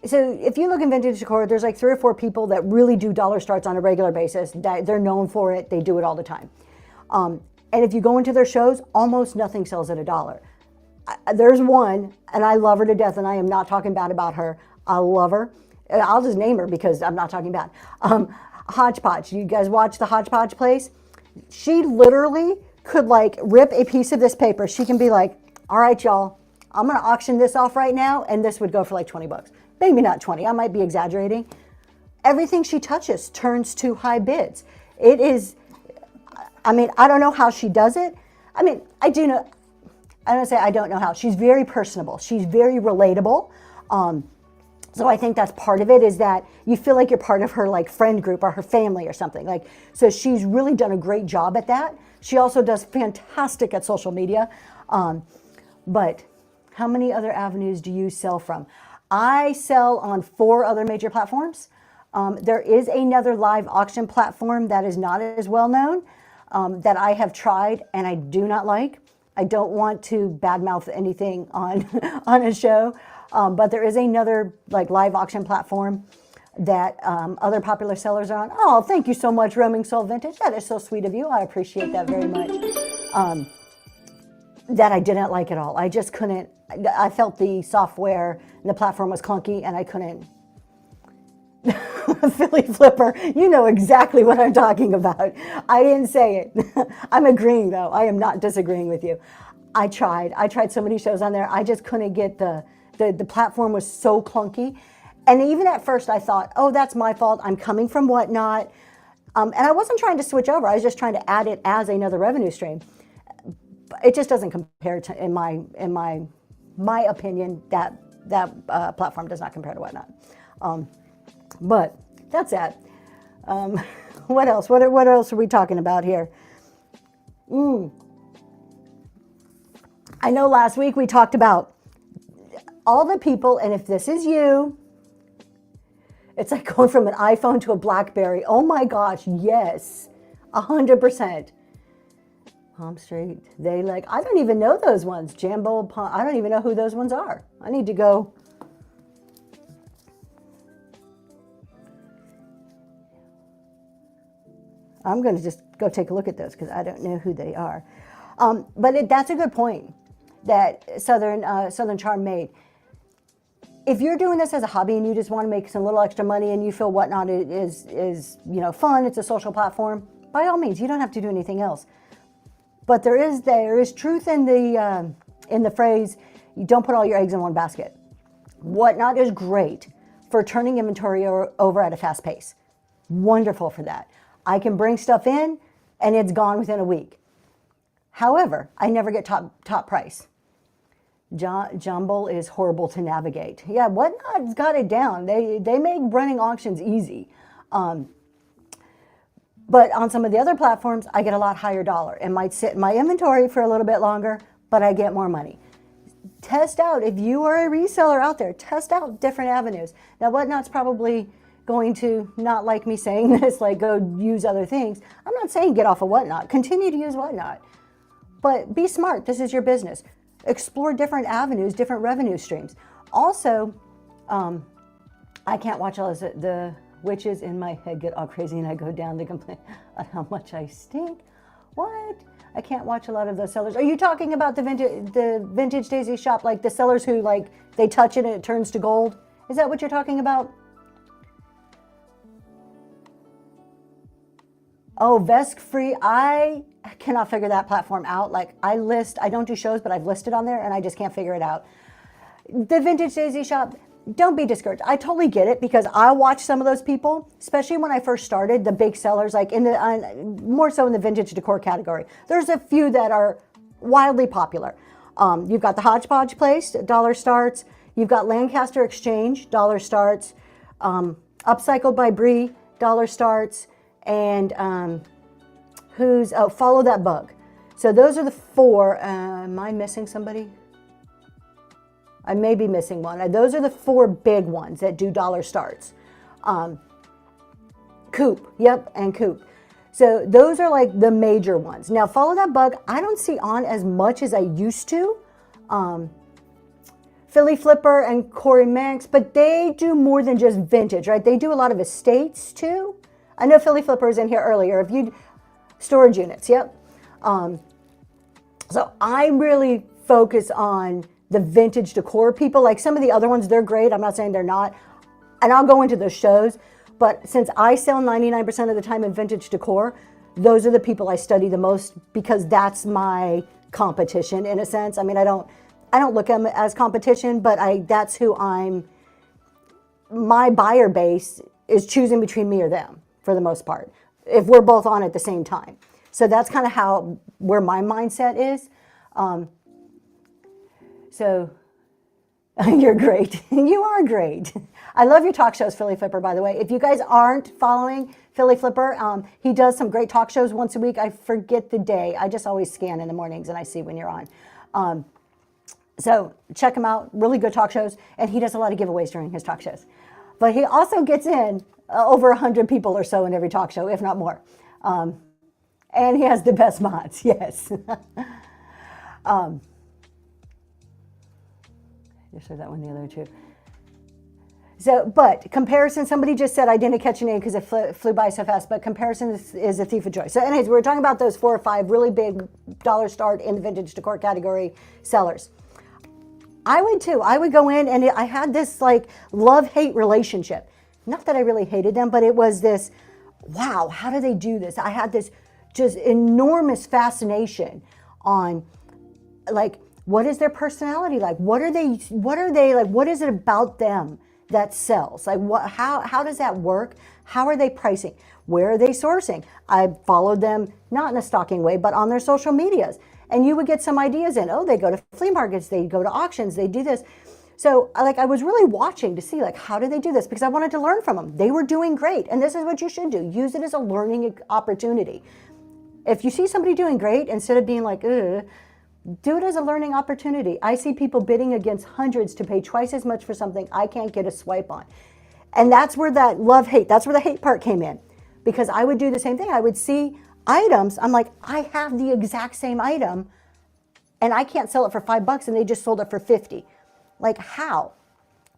so if you look in vintage decor, there's like 3 or 4 people that really do dollar starts on a regular basis. They're known for it. They do it all the time. And if you go into their shows, almost nothing sells at $1. There's one, and I love her to death, and I am not talking bad about her. I love her. I'll just name her because I'm not talking bad. Hodgepodge. You guys watch the Hodgepodge place? She literally could like rip a piece of this paper. She can be like, all right, y'all, I'm going to auction this off right now, and this would go for like 20 bucks. Maybe not 20. I might be exaggerating. Everything she touches turns to high bids. It is, I don't know how she does it. I do know. I don't say I don't know how. She's very personable. She's very relatable. So I think that's part of it, is that you feel like you're part of her like friend group or her family or something. Like, so she's really done a great job at that. She also does fantastic at social media. But how many other avenues do you sell from? I sell on 4 other major platforms. There is another live auction platform that is not as well known that I have tried and I do not like. I don't want to badmouth anything on a show, but there is another like live auction platform that other popular sellers are on. Oh, thank you so much, Roaming Soul Vintage. That is so sweet of you. I appreciate that very much. That I didn't like at all. I just couldn't. I felt the software and the platform was clunky, and I couldn't. Philly Flipper, you know exactly what I'm talking about. I didn't say it. I'm agreeing though. I am not disagreeing with you. I tried so many shows on there. I just couldn't get the platform was so clunky. And even at first I thought, oh, that's my fault. I'm coming from Whatnot. And I wasn't trying to switch over. I was just trying to add it as another revenue stream. It just doesn't compare to, in my opinion, that platform does not compare to Whatnot. But that's that. What else? What else are we talking about here? I know last week we talked about all the people, and if this is you, it's like going from an iPhone to a BlackBerry. Oh my gosh, yes, 100%. Palm Street, I don't even know those ones. Jambo, Palm, I don't even know who those ones are. I need to go. I'm going to just go take a look at those because I don't know who they are. But that's a good point that Southern Charm made. If you're doing this as a hobby and you just want to make some little extra money and you feel Whatnot is fun, it's a social platform, by all means, you don't have to do anything else. But there is truth in the phrase, you don't put all your eggs in one basket. Whatnot is great for turning inventory over at a fast pace. Wonderful for that. I can bring stuff in and it's gone within a week. However, I never get top price. Jumble is horrible to navigate. Yeah, Whatnot's got it down. They make running auctions easy. But on some of the other platforms, I get a lot higher dollar. It might sit in my inventory for a little bit longer, but I get more money. Test out, if you are a reseller out there, test out different avenues. Now, Whatnot's probably going to not like me saying this, like go use other things. I'm not saying get off of Whatnot. Continue to use Whatnot. But be smart. This is your business. Explore different avenues, different revenue streams. Also, I can't watch all the witches in my head get all crazy and I go down to complain on how much I stink. What? I can't watch a lot of those sellers. Are you talking about the vintage daisy shop, like the sellers who like they touch it and it turns to gold? Is that what you're talking about? Oh, Vesk Free. I cannot figure that platform out. Like I don't do shows, but I've listed on there and I just can't figure it out. The Vintage Daisy Shop, don't be discouraged. I totally get it because I watched some of those people, especially when I first started, the big sellers, like in the more so in the vintage decor category. There's a few that are wildly popular. You've got the Hodgepodge Place, dollar starts. You've got Lancaster Exchange, dollar starts. Upcycled by Brie, dollar starts. And Follow That Bug. So those are the four. Am I missing somebody? I may be missing one. Those are the four big ones that do dollar starts. Coop, yep, and Coop. So those are like the major ones. Now Follow That Bug, I don't see on as much as I used to. Philly Flipper and Corey Manx, but they do more than just vintage, right? They do a lot of estates too. I know Philly Flipper was in here earlier. If you storage units, yep. So I really focus on the vintage decor people. Like some of the other ones, they're great. I'm not saying they're not. And I'll go into those shows. But since I sell 99% of the time in vintage decor, those are the people I study the most because that's my competition in a sense. I mean, I don't look at them as competition, but that's who my buyer base is choosing between me or them for the most part, if we're both on at the same time. So that's kind of where my mindset is. So you're great. You are great. I love your talk shows, Philly Flipper, by the way. If you guys aren't following Philly Flipper, he does some great talk shows once a week. I forget the day. I just always scan in the mornings and I see when you're on. So check him out. Really good talk shows. And he does a lot of giveaways during his talk shows. But he also gets in over 100 people or so in every talk show, if not more. And he has the best mods, yes. Just said that one the other two. So, but comparison, somebody just said I didn't catch your name because it flew by so fast, but comparison is a thief of joy. So anyways, we were talking about those 4 or 5 really big dollar start in the vintage decor category sellers. I would too. I would go in and I had this like love-hate relationship. Not that I really hated them, but it was this, wow, how do they do this? I had this just enormous fascination on like, what is their personality like? What are they like? What is it about them that sells? Like how does that work? How are they pricing? Where are they sourcing? I followed them, not in a stalking way, but on their social medias. And you would get some ideas in, oh, they go to flea markets, they go to auctions, they do this. So I was really watching to see like, how do they do this? Because I wanted to learn from them. They were doing great. And this is what you should do. Use it as a learning opportunity. If you see somebody doing great, instead of being like, ugh, do it as a learning opportunity. I see people bidding against hundreds to pay twice as much for something I can't get a swipe on. And that's where that love-hate, that's where the hate part came in. Because I would do the same thing. I would see items, I'm like, I have the exact same item and I can't sell it for $5 and they just sold it for 50. Like how?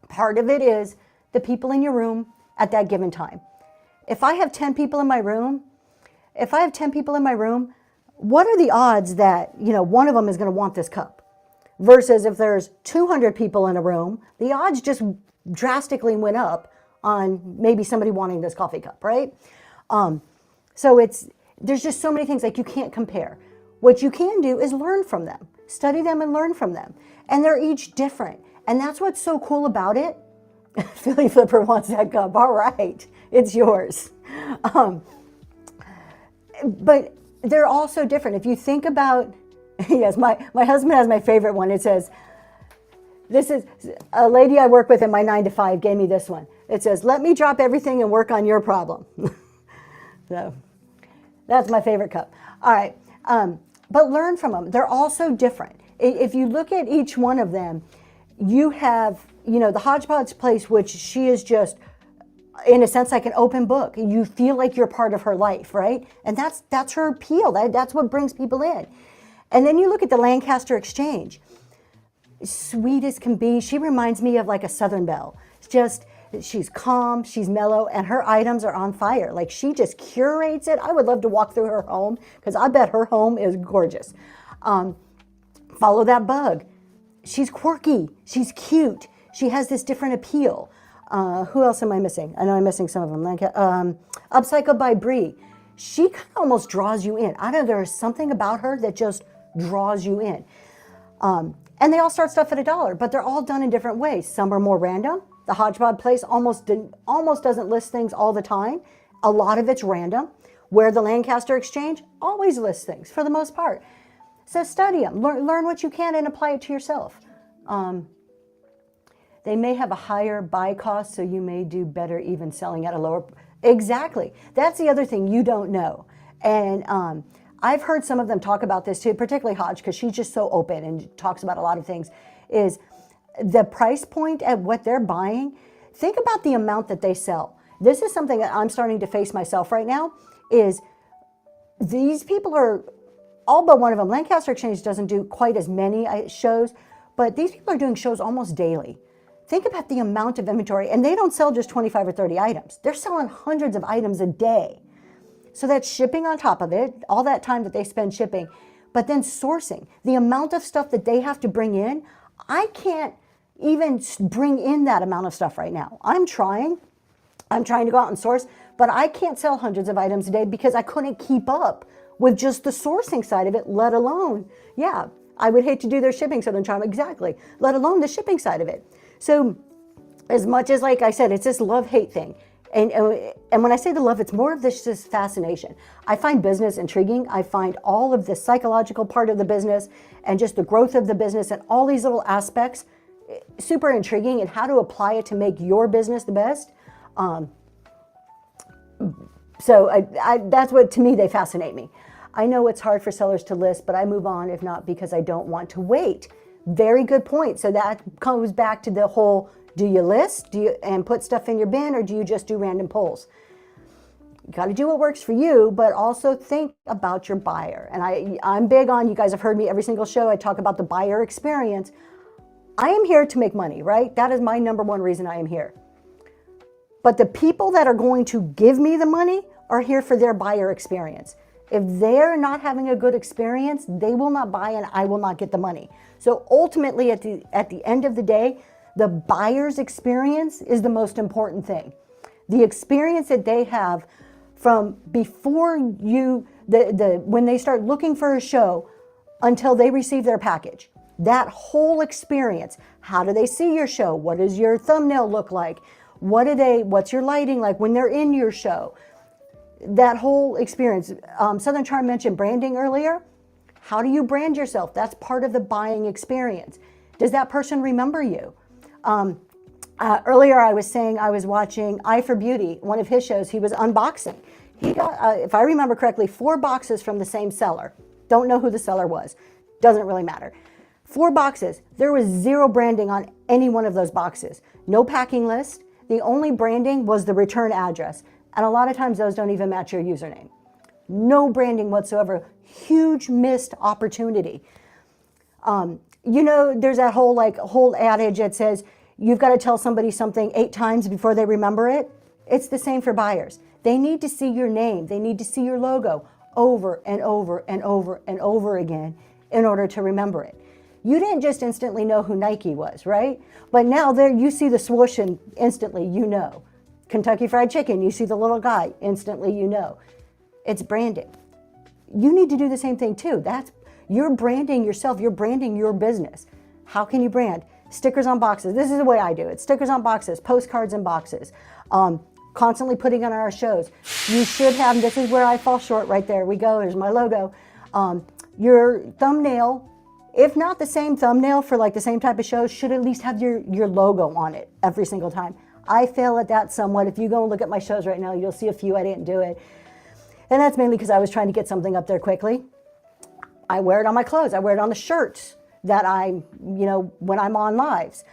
Part of it is the people in your room at that given time. If I have 10 people in my room, what are the odds that, one of them is going to want this cup? Versus if there's 200 people in a room, the odds just drastically went up on maybe somebody wanting this coffee cup, right? So there's just so many things like you can't compare. What you can do is learn from them, study them and learn from them. And they're each different. And that's what's so cool about it. Philly Flipper wants that cup. All right, it's yours. But they're all so different. If you think about, yes, my husband has my favorite one. It says, this is a lady I work with in my 9 to 5 gave me this one. It says, let me drop everything and work on your problem. So that's my favorite cup. All right. But learn from them. They're all so different. If you look at each one of them, you have, the Hodgepodge Place, which she is just, in a sense, like an open book. You feel like you're part of her life, right? And that's her appeal. That's what brings people in. And then you look at the Lancaster Exchange. Sweet as can be. She reminds me of like a Southern Belle. It's just She's calm, she's mellow, and her items are on fire. Like, she just curates it. I would love to walk through her home because I bet her home is gorgeous. Follow that bug. She's quirky, she's cute, she has this different appeal. Who else am I missing? I know I'm missing some of them. Upcycled by Bree. She kind of almost draws you in. I don't know, there is something about her that just draws you in. And they all start stuff at $1, but they're all done in different ways. Some are more random. The Hodgepodge place almost doesn't list things all the time. A lot of it's random. Where the Lancaster Exchange always lists things for the most part. So study them, learn what you can and apply it to yourself. They may have a higher buy cost, so you may do better even selling at a lower. Exactly. That's the other thing you don't know. And I've heard some of them talk about this too, particularly Hodge, because she's just so open and talks about a lot of things, is the price point at what they're buying. Think about the amount that they sell. This is something that I'm starting to face myself right now, is these people are, all but one of them, Lancaster Exchange doesn't do quite as many shows, but these people are doing shows almost daily. Think about the amount of inventory, and they don't sell just 25 or 30 items. They're selling hundreds of items a day. So that's shipping on top of it, all that time that they spend shipping, but then sourcing. The amount of stuff that they have to bring in, I can't even bring in that amount of stuff right now. I'm trying to go out and source, but I can't sell hundreds of items a day because I couldn't keep up with just the sourcing side of it, let alone, I would hate to do their shipping, so then try exactly, let alone the shipping side of it. So as much as, like I said, it's this love-hate thing. And when I say the love, it's more of this just fascination. I find business intriguing. I find all of the psychological part of the business and just the growth of the business and all these little aspects super intriguing, and how to apply it to make your business the best. So that's what, to me, they fascinate me. I know it's hard for sellers to list, but I move on if not because I don't want to wait. Very good point. So that comes back to the whole, do you list and put stuff in your bin, or do you just do random polls? You got to do what works for you, but also think about your buyer. And I'm big on, you guys have heard me every single show, I talk about the buyer experience. I am here to make money, right? That is my number one reason I am here. But the people that are going to give me the money are here for their buyer experience. If they're not having a good experience, they will not buy and I will not get the money. So ultimately, at the end of the day, the buyer's experience is the most important thing. The experience that they have from before when they start looking for a show until they receive their package. That whole experience. How do they see your show? What does your thumbnail look like? What's your lighting like when they're in your show? That whole experience. Southern Charm mentioned branding earlier. How do you brand yourself? That's part of the buying experience. Does that person remember you? Earlier I was saying I was watching Eye for Beauty, one of his shows. He was unboxing. He got, if I remember correctly, 4 boxes from the same seller. Don't know who the seller was. Doesn't really matter. 4 boxes. There was 0 branding on any one of those boxes. No packing list. The only branding was the return address. And a lot of times those don't even match your username. No branding whatsoever. Huge missed opportunity. You know, there's that whole adage that says you've got to tell somebody something 8 times before they remember it. It's the same for buyers. They need to see your name. They need to see your logo over and over and over and over again in order to remember it. You didn't just instantly know who Nike was, right? But now there you see the swoosh and instantly you know. Kentucky Fried Chicken, you see the little guy, instantly you know. It's branding. You need to do the same thing too. You're branding yourself, you're branding your business. How can you brand? Stickers on boxes. This is the way I do it. Stickers on boxes, postcards in boxes. Constantly putting on our shows. You should have, this is where I fall short right there. We go, there's my logo. Your thumbnail, if not the same thumbnail for like the same type of show, should at least have your logo on it every single time. I fail at that somewhat. If you go and look at my shows right now, you'll see a few I didn't do it. And that's mainly because I was trying to get something up there quickly. I wear it on my clothes. I wear it on the shirts that when I'm on lives.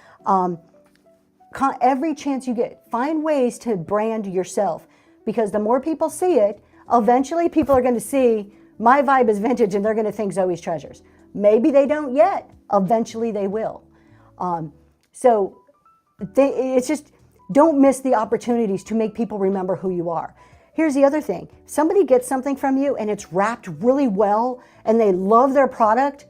Every chance you get, find ways to brand yourself, because the more people see it, eventually people are going to see my vibe is vintage and they're going to think Zoe's Treasures. Maybe they don't yet. Eventually they will. So it's just, Don't miss the opportunities to make people remember who you are. Here's the other thing. Somebody gets something from you and it's wrapped really well and they love their product,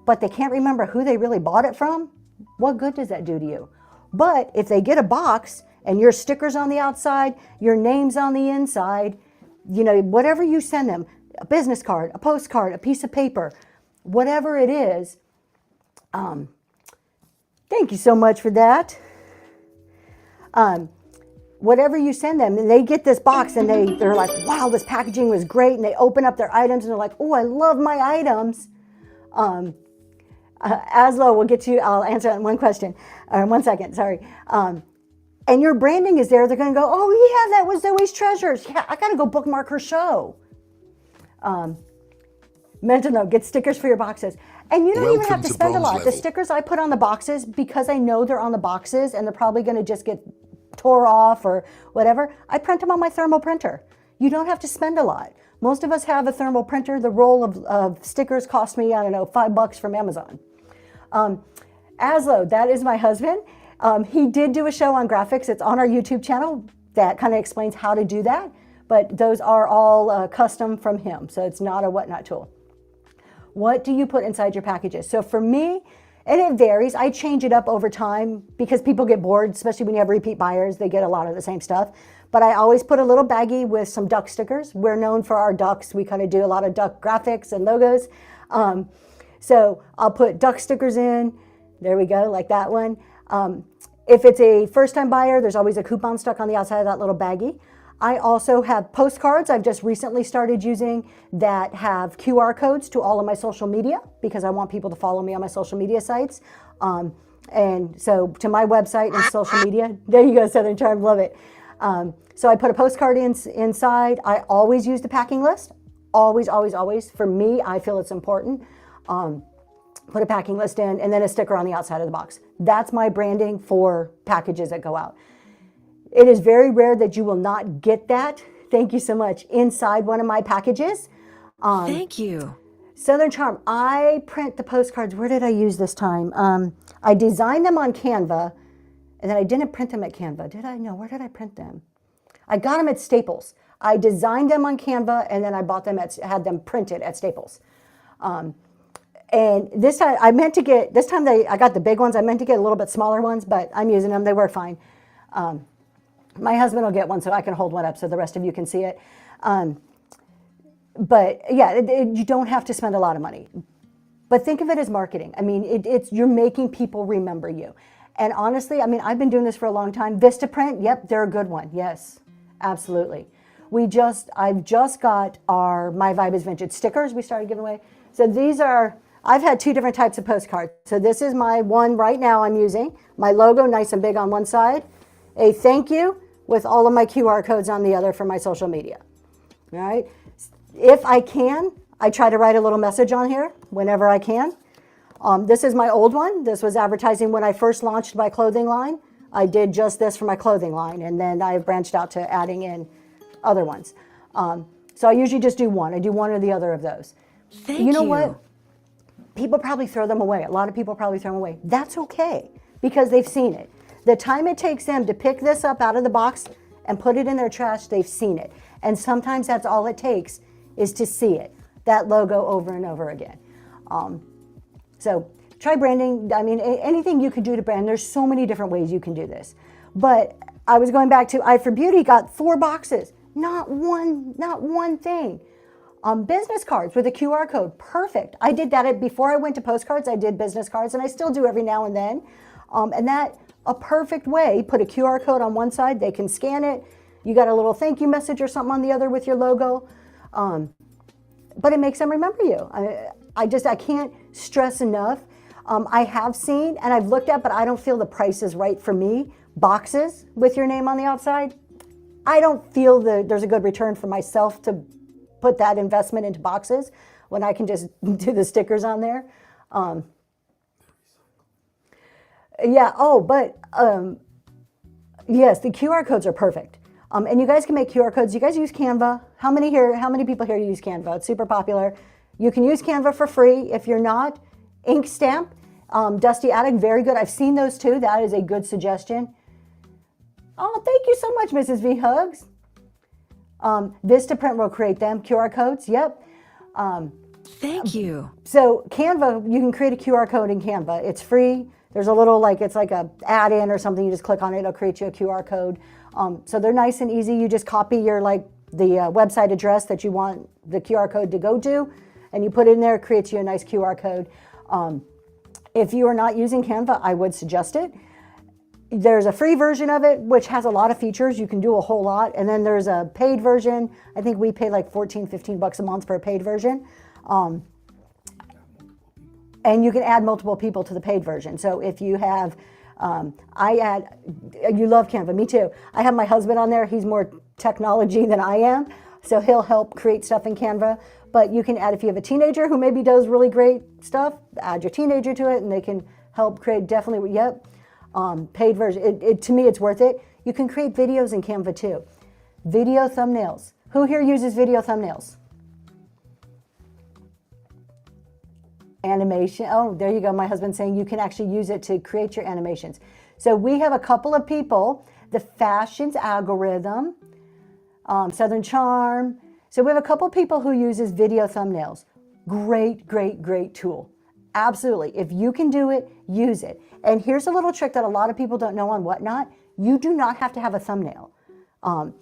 but they can't remember who they really bought it from. What good does that do to you? But if they get a box and your sticker's on the outside, your name's on the inside, whatever you send them, a business card, a postcard, a piece of paper, whatever it is. Thank you so much for that. Whatever you send them, and they get this box and they're like, wow, this packaging was great. And they open up their items and they're like, oh, I love my items. Aslo, we'll get to, I'll answer that in one question, or 1 second, sorry. And your branding is there. They're going to go, oh yeah, that was Zoe's Treasures. Yeah, I got to go bookmark her show. Mental note, get stickers for your boxes. And you don't even have to spend a lot. The stickers I put on the boxes, because I know they're on the boxes and they're probably going to just get tore off or whatever, I print them on my thermal printer. You don't have to spend a lot. Most of us have a thermal printer. The roll of stickers cost me, I don't know, $5 from Amazon. Aslo, that is my husband. He did do a show on graphics. It's on our YouTube channel that kind of explains how to do that. But those are all custom from him. So it's not a Whatnot tool. What do you put inside your packages? So for me, and it varies, I change it up over time because people get bored, especially when you have repeat buyers, they get a lot of the same stuff. But I always put a little baggie with some duck stickers. We're known for our ducks. We kind of do a lot of duck graphics and logos. So I'll put duck stickers in. There we go, like that one. If it's a first-time buyer, there's always a coupon stuck on the outside of that little baggie. I also have postcards I've just recently started using that have QR codes to all of my social media because I want people to follow me on my social media sites. And so to my website and social media, there you go, Southern Charm, love it. So I put a postcard inside. I always use the packing list. Always, always, always. For me, I feel it's important. Put a packing list in and then a sticker on the outside of the box. That's my branding for packages that go out. It is very rare that you will not get that. Thank you so much. Inside one of my packages. Thank you. Southern Charm, I print the postcards. Where did I use this time? I designed them on Canva, and then I didn't print them at Canva. Did I? No, where did I print them? I got them at Staples. I designed them on Canva, and then I bought them had them printed at Staples. And this time, I got the big ones. I meant to get a little bit smaller ones, but I'm using them. They work fine. My husband will get one so I can hold one up so the rest of you can see it. But yeah, you don't have to spend a lot of money. But think of it as marketing. I mean, you're making people remember you. And honestly, I mean, I've been doing this for a long time. Vistaprint, yep, they're a good one. Yes, absolutely. I've just got our My Vibe is Vintage stickers we started giving away. So I've had two different types of postcards. So this is my one right now I'm using. My logo nice and big on one side. A thank you with all of my QR codes on the other for my social media. All right. If I can, I try to write a little message on here whenever I can. This is my old one. This was advertising when I first launched my clothing line. I did just this for my clothing line, and then I've branched out to adding in other ones. So I usually just do one. I do one or the other of those. Thank you. You know what? People probably throw them away. A lot of people probably throw them away. That's okay because they've seen it. The time it takes them to pick this up out of the box and put it in their trash, they've seen it. And sometimes that's all it takes is to see it, that logo over and over again. So try branding. I mean, anything you can do to brand, there's so many different ways you can do this. But I was going back to Eye for Beauty, got 4 boxes, not one thing. Business cards with a QR code, perfect. I did that before I went to postcards, I did business cards, and I still do every now and then. And that, a perfect way, put a QR code on one side, they can scan it, you got a little thank you message or something on the other with your logo, but it makes them remember you. I can't stress enough. I have seen, and I've looked at, but I don't feel the price is right for me, boxes with your name on the outside. I don't feel there's a good return for myself to put that investment into boxes when I can just do the stickers on there. Yeah, yes, the QR codes are perfect. And you guys can make QR codes. You guys use Canva. How many people here use Canva? It's super popular. You can use Canva for free. If you're not, Inkstamp, Dusty Attic, very good. I've seen those too. That is a good suggestion. Oh, thank you so much, Mrs. V. Hugs. Vistaprint will create them. QR codes, yep. Thank you. So Canva, you can create a QR code in Canva. It's free. There's a little, it's like a add-in or something. You just click on it, it'll create you a QR code. So they're nice and easy. You just copy your, the website address that you want the QR code to go to, and you put it in there, it creates you a nice QR code. If you are not using Canva, I would suggest it. There's a free version of it, which has a lot of features. You can do a whole lot. And then there's a paid version. I think we pay like 14, 15 bucks a month for a paid version. And you can add multiple people to the paid version. So if you have, you love Canva, me too. I have my husband on there. He's more technology than I am. So he'll help create stuff in Canva. But you can add, if you have a teenager who maybe does really great stuff, add your teenager to it and they can help create definitely, yep. Paid version, to me it's worth it. You can create videos in Canva too. Video thumbnails. Who here uses video thumbnails? Animation, oh, there you go. My husband's saying you can actually use it to create your animations. So we have a couple of people, the Fashions Algorithm, Southern Charm. So we have a couple of people who uses video thumbnails. Great, great, great tool. Absolutely. If you can do it, use it. And here's a little trick that a lot of people don't know on Whatnot. You do not have to have a thumbnail. So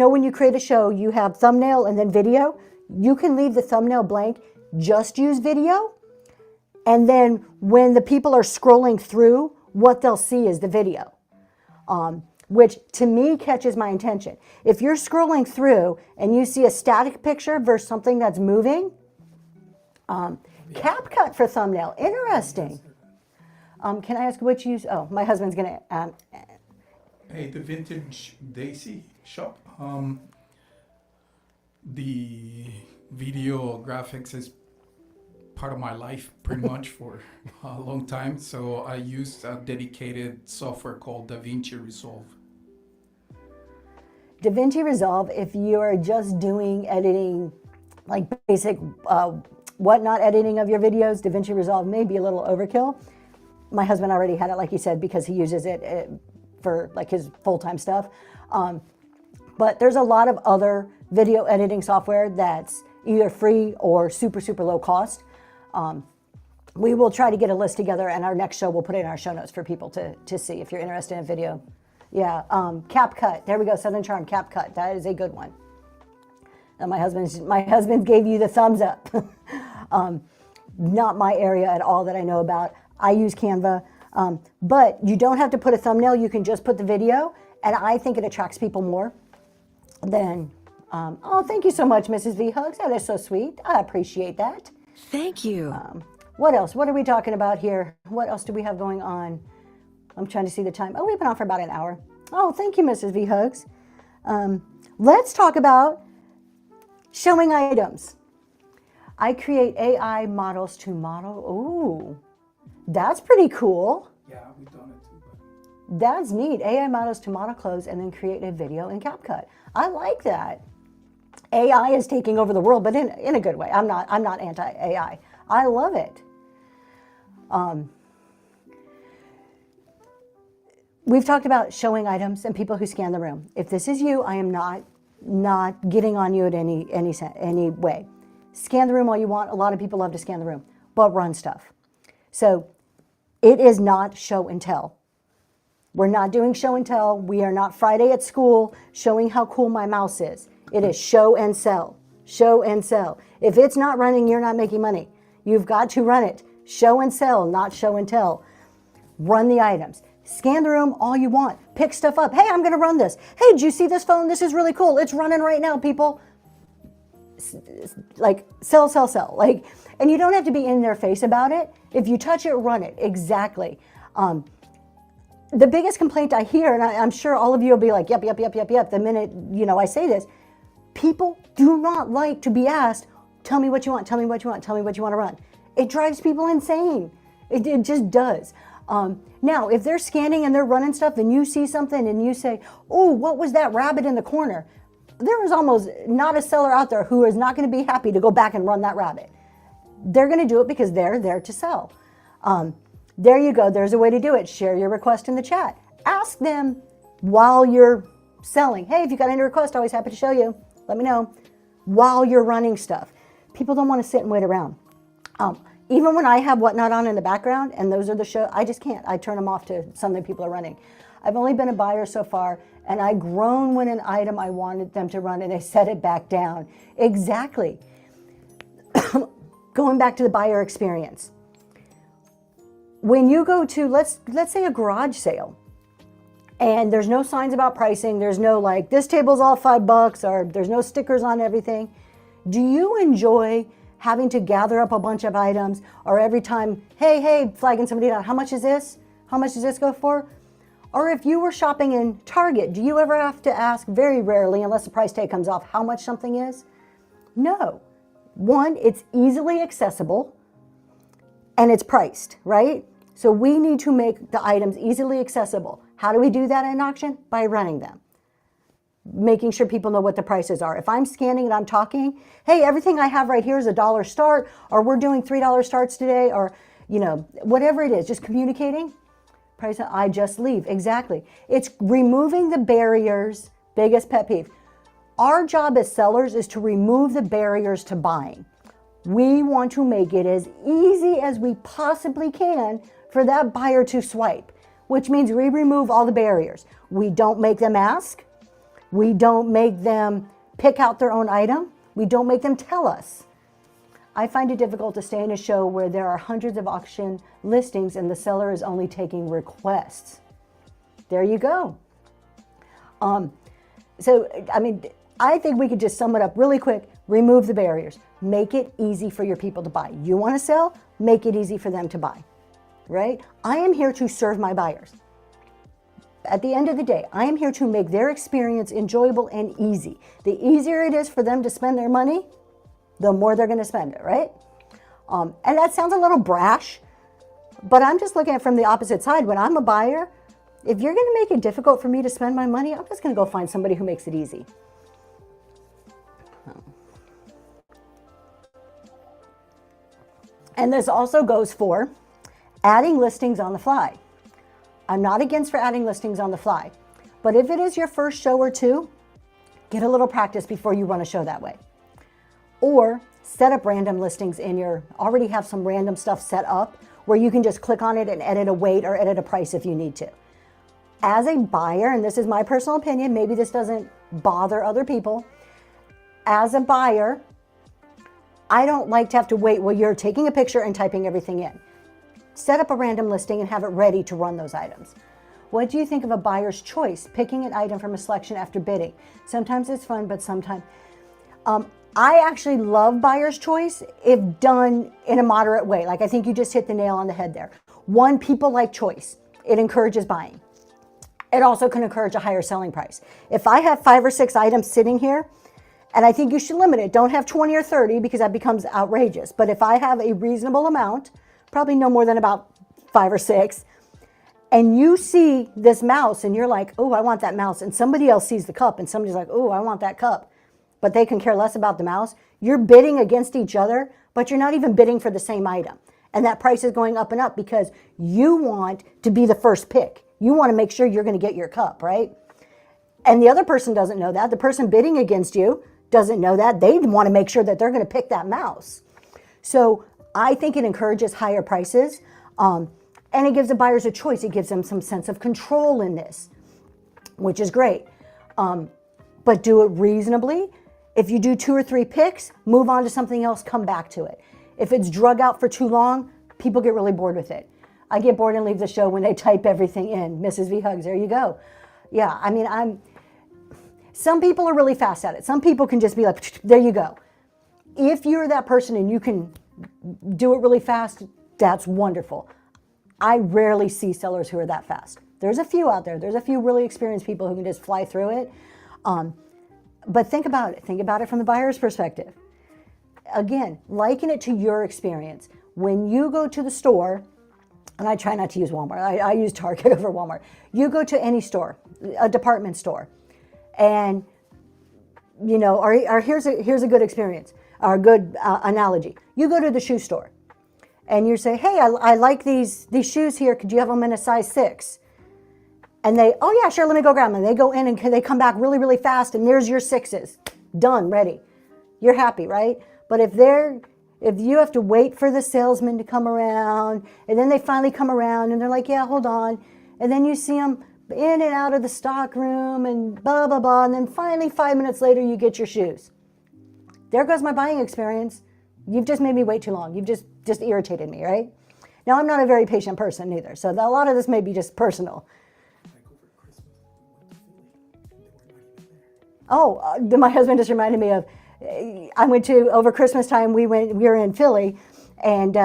when you create a show, you have thumbnail and then video. You can leave the thumbnail blank, just use video. And then when the people are scrolling through, what they'll see is the video, which to me catches my attention. If you're scrolling through and you see a static picture versus something that's moving, CapCut for thumbnail, interesting. Can I ask which use? Oh, my husband's gonna. Hey, the Vintage Daisy shop. The video graphics is part of my life pretty much for a long time. So I use a dedicated software called DaVinci Resolve. DaVinci Resolve, if you are just doing editing, like basic Whatnot editing of your videos, DaVinci Resolve may be a little overkill. My husband already had it, like he said, because he uses it for like his full-time stuff. But there's a lot of other video editing software that's either free or super, super low cost. We will try to get a list together, and our next show we'll put it in our show notes for people to see if you're interested in video. Yeah, CapCut. There we go, Southern Charm, CapCut. That is a good one. And my husband gave you the thumbs up. Not my area at all that I know about. I use Canva, but you don't have to put a thumbnail. You can just put the video, and I think it attracts people more than, oh, thank you so much, Mrs. V. Hugs. That is so sweet. I appreciate that. Thank you. What else? What are we talking about here? What else do we have going on? I'm trying to see the time. Oh, we've been on for about an hour. Oh, thank you, Mrs. V. Hugs. Let's talk about showing items. I create AI models to model. Ooh, that's pretty cool. Yeah, we've done it too. That's neat. AI models to model clothes and then create a video in CapCut. I like that. AI is taking over the world, but in a good way. I'm not anti-AI. I love it. We've talked about showing items and people who scan the room. If this is you, I am not getting on you in any way. Scan the room all you want. A lot of people love to scan the room, but run stuff. So it is not show and tell. We're not doing show and tell. We are not Friday at school showing how cool my mouse is. It is show and sell. Show and sell. If it's not running, you're not making money. You've got to run it. Show and sell, not show and tell. Run the items. Scan the room all you want. Pick stuff up. Hey, I'm going to run this. Hey, did you see this phone? This is really cool. It's running right now, people. Like, sell. Like, and you don't have to be in their face about it. If you touch it, run it. Exactly. The biggest complaint I hear, and I'm sure all of you will be like, yep, the minute, I say this, people do not like to be asked, tell me what you want to run. It drives people insane. It just does. Now, if they're scanning and they're running stuff and you see something and you say, oh, what was that rabbit in the corner? There is almost not a seller out there who is not going to be happy to go back and run that rabbit. They're going to do it because they're there to sell. There you go. There's a way to do it. Share your request in the chat. Ask them, while you're selling. Hey, if you got any requests, always happy to show you. Let me know. While you're running stuff. People don't want to sit and wait around. Even when I have Whatnot on in the background, and those are the show, I just can't. I turn them off to something people are running. I've only been a buyer so far, and I groan when an item I wanted them to run and they set it back down. Exactly. Going back to the buyer experience. When you go to, let's say a garage sale, and there's no signs about pricing, there's no like, this table's all $5, or there's no stickers on everything. Do you enjoy having to gather up a bunch of items, or every time, hey, flagging somebody down, how much is this? How much does this go for? Or if you were shopping in Target, do you ever have to ask, very rarely, unless the price tag comes off, how much something is? No. One, it's easily accessible, and it's priced, right? So we need to make the items easily accessible. How do we do that in auction? By running them. Making sure people know what the prices are. If I'm scanning and I'm talking, hey, everything I have right here is $1 start, or we're doing $3 starts today, or whatever it is, just communicating. Price, I just leave. Exactly. It's removing the barriers. Biggest pet peeve. Our job as sellers is to remove the barriers to buying. We want to make it as easy as we possibly can for that buyer to swipe, which means we remove all the barriers. We don't make them ask. We don't make them pick out their own item. We don't make them tell us. I find it difficult to stay in a show where there are hundreds of auction listings and the seller is only taking requests. There you go. I think we could just sum it up really quick. Remove the barriers. Make it easy for your people to buy. You want to sell? Make it easy for them to buy, right? I am here to serve my buyers. At the end of the day, I am here to make their experience enjoyable and easy. The easier it is for them to spend their money, the more they're going to spend it, right? And that sounds a little brash, but I'm just looking at it from the opposite side. When I'm a buyer, if you're going to make it difficult for me to spend my money, I'm just going to go find somebody who makes it easy. And this also goes for adding listings on the fly. I'm not against for adding listings on the fly, but if it is your first show or two, get a little practice before you run a show that way. Or set up random listings already have some random stuff set up where you can just click on it and edit a weight or edit a price if you need to. As a buyer, and this is my personal opinion, maybe this doesn't bother other people. As a buyer, I don't like to have to wait while you're taking a picture and typing everything in. Set up a random listing and have it ready to run those items. What do you think of a buyer's choice, picking an item from a selection after bidding? Sometimes it's fun, but sometimes... I actually love buyer's choice if done in a moderate way. Like I think you just hit the nail on the head there. One, people like choice. It encourages buying. It also can encourage a higher selling price. If I have 5 or 6 items sitting here, and I think you should limit it, don't have 20 or 30 because that becomes outrageous. But if I have a reasonable amount, probably no more than about 5 or 6, and you see this mouse and you're like, oh, I want that mouse, and somebody else sees the cup and somebody's like, oh, I want that cup, but they can care less about the mouse, you're bidding against each other, but you're not even bidding for the same item. And that price is going up and up because you want to be the first pick. You want to make sure you're going to get your cup, right? And the other person doesn't know that. The person bidding against you doesn't know that. They want to make sure that they're going to pick that mouse. So I think it encourages higher prices, and it gives the buyers a choice. It gives them some sense of control in this, which is great. But do it reasonably. If you do 2 or 3 picks, move on to something else, come back to it. If it's drug out for too long, people get really bored with it. I get bored and leave the show when they type everything in. Mrs. V Hugs, there you go. Yeah, I mean, some people are really fast at it. Some people can just be like, there you go. If you're that person and you can do it really fast, that's wonderful. I rarely see sellers who are that fast. There's a few out there. There's a few really experienced people who can just fly through it. But think about it. Think about it from the buyer's perspective. Again, liken it to your experience. When you go to the store, and I try not to use Walmart. I use Target over Walmart. You go to any store, a department store, and or here's a good experience, or a good analogy. You go to the shoe store, and you say, "Hey, I like these shoes here. Could you have them in a size 6?" And they, oh yeah, sure, let me go grab them. And they go in and they come back really, really fast, and there's your 6s. Done, ready. You're happy, right? But if you have to wait for the salesman to come around, and then they finally come around and they're like, yeah, hold on. And then you see them in and out of the stock room and blah, blah, blah. And then finally 5 minutes later, you get your shoes. There goes my buying experience. You've just made me wait too long. You've just irritated me, right? Now, I'm not a very patient person either. So a lot of this may be just personal. Oh, my husband just reminded me of, I went to, over Christmas time, we were in Philly, and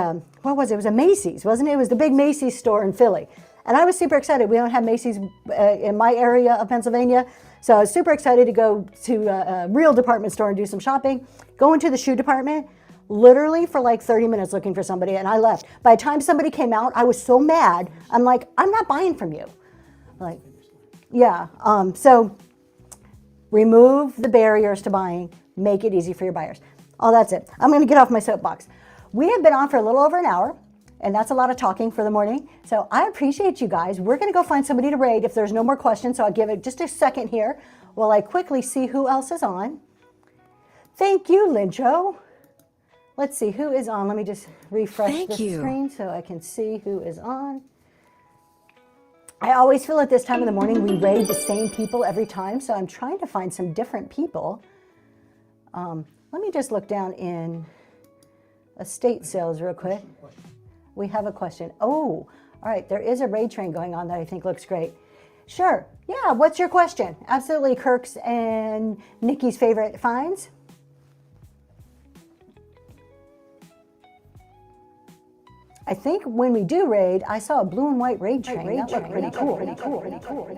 what was it? It was a Macy's, wasn't it? It was the big Macy's store in Philly. And I was super excited. We don't have Macy's in my area of Pennsylvania, so I was super excited to go to a real department store and do some shopping. Go into the shoe department, literally for like 30 minutes looking for somebody, and I left. By the time somebody came out, I was so mad. I'm like, I'm not buying from you. Like, yeah, so remove the barriers to buying. Make it easy for your buyers. Oh, that's it. I'm going to get off my soapbox. We have been on for a little over an hour, and that's a lot of talking for the morning. So I appreciate you guys. We're going to go find somebody to raid if there's no more questions. So I'll give it just a second here while I quickly see who else is on. Thank you, Lincho. Let's see who is on. Let me just refresh the screen so I can see who is on. I always feel at this time of the morning we raid the same people every time, so I'm trying to find some different people. Let me just look down in estate sales real quick. We have a question. Oh, all right, there is a raid train going on that I think looks great. Sure, yeah, what's your question? Absolutely, Kirk's and Nikki's favorite finds. I think when we do raid, I saw a blue and white raid train. That looked pretty cool.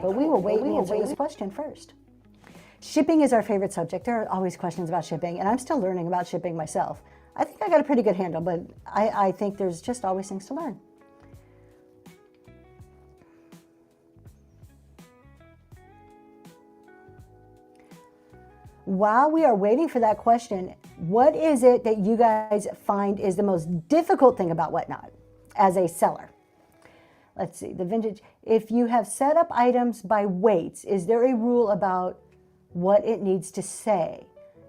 But we will wait and answer this question first. Shipping is our favorite subject. There are always questions about shipping, and I'm still learning about shipping myself. I think I got a pretty good handle, but I think there's just always things to learn. While we are waiting for that question, what is it that you guys find is the most difficult thing about Whatnot as a seller? Let's see, the vintage. If you have set up items by weights, is there a rule about what it needs to say?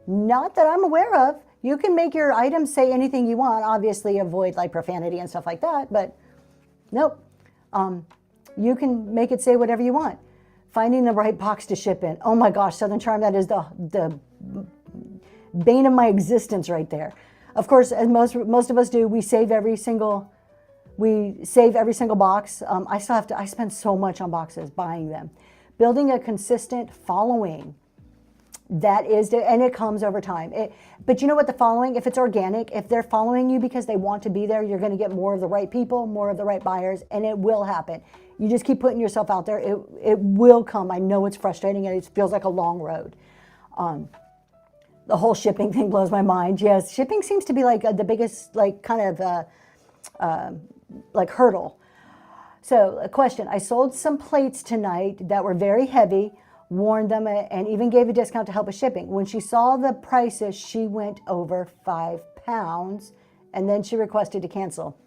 Not that I'm aware of. You can make your items say anything you want, obviously avoid like profanity and stuff like that, but nope. You can make it say whatever you want. Finding the right box to ship in. Oh my gosh, Southern Charm, that is the bane of my existence right there. Of course, as most of us do, we save every single box. I spend so much on boxes, buying them. Building a consistent following. And it comes over time. But you know what, the following, if it's organic, if they're following you because they want to be there, you're going to get more of the right people, more of the right buyers, and it will happen. You just keep putting yourself out there. It will come. I know it's frustrating and it feels like a long road. The whole shipping thing blows my mind. Yes, shipping seems to be like the biggest hurdle. So a question, I sold some plates tonight that were very heavy, warned them, and even gave a discount to help with shipping. When she saw the prices, she went over £5, and then she requested to cancel.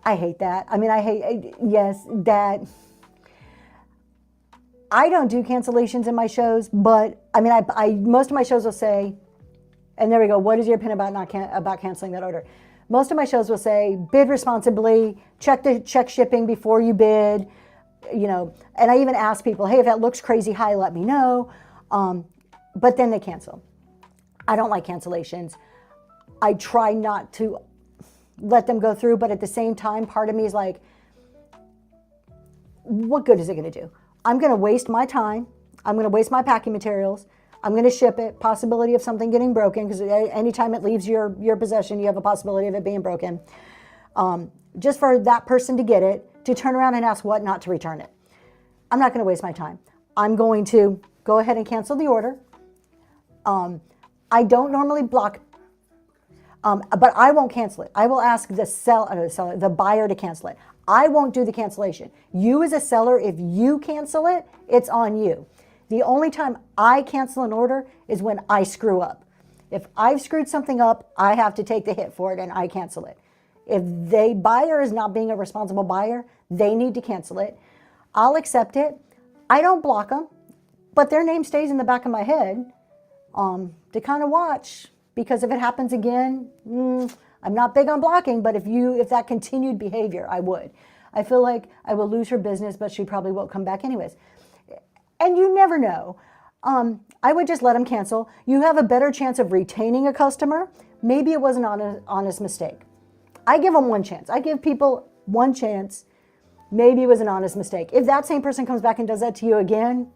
I hate that. I mean, I don't do cancellations in my shows, but I mean, most of my shows will say, and there we go, what is your opinion about canceling that order? Most of my shows will say, bid responsibly, check shipping before you bid, and I even ask people, hey, if that looks crazy high, let me know. But then they cancel. I don't like cancellations. I try not to let them go through, but at the same time, part of me is like, what good is it going to do? I'm going to waste my time. I'm going to waste my packing materials. I'm going to ship it, possibility of something getting broken, because anytime it leaves your possession, you have a possibility of it being broken. Just for that person to get it, to turn around and ask Whatnot to return it. I'm not going to waste my time. I'm going to go ahead and cancel the order. I don't normally block, but I won't cancel it. I will ask the buyer to cancel it. I won't do the cancellation. You as a seller, if you cancel it, it's on you. The only time I cancel an order is when I screw up. If I've screwed something up, I have to take the hit for it and I cancel it. If they buyer is not being a responsible buyer, they need to cancel it. I'll accept it. I don't block them, but their name stays in the back of my head to kind of watch, because if it happens again, I'm not big on blocking, but if that continued behavior, I would. I feel like I will lose her business, but she probably won't come back anyways. And you never know. I would just let them cancel. You have a better chance of retaining a customer. Maybe it was an honest mistake. I give them one chance. I give people one chance. Maybe it was an honest mistake. If that same person comes back and does that to you again,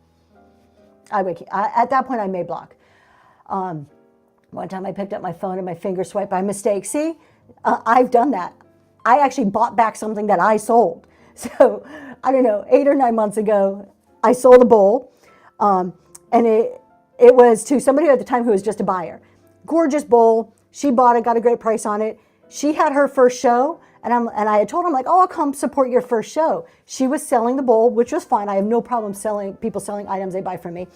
at that point I may block. One time I picked up my phone and my finger swiped by mistake. See, I've done that. I actually bought back something that I sold. So I don't know, 8 or 9 months ago, I sold a bowl, and it was to somebody at the time who was just a buyer. Gorgeous bowl. She bought it, got a great price on it. She had her first show, and I had told her, I'm like, oh, I'll come support your first show. She was selling the bowl, which was fine. I have no problem people selling items they buy from me.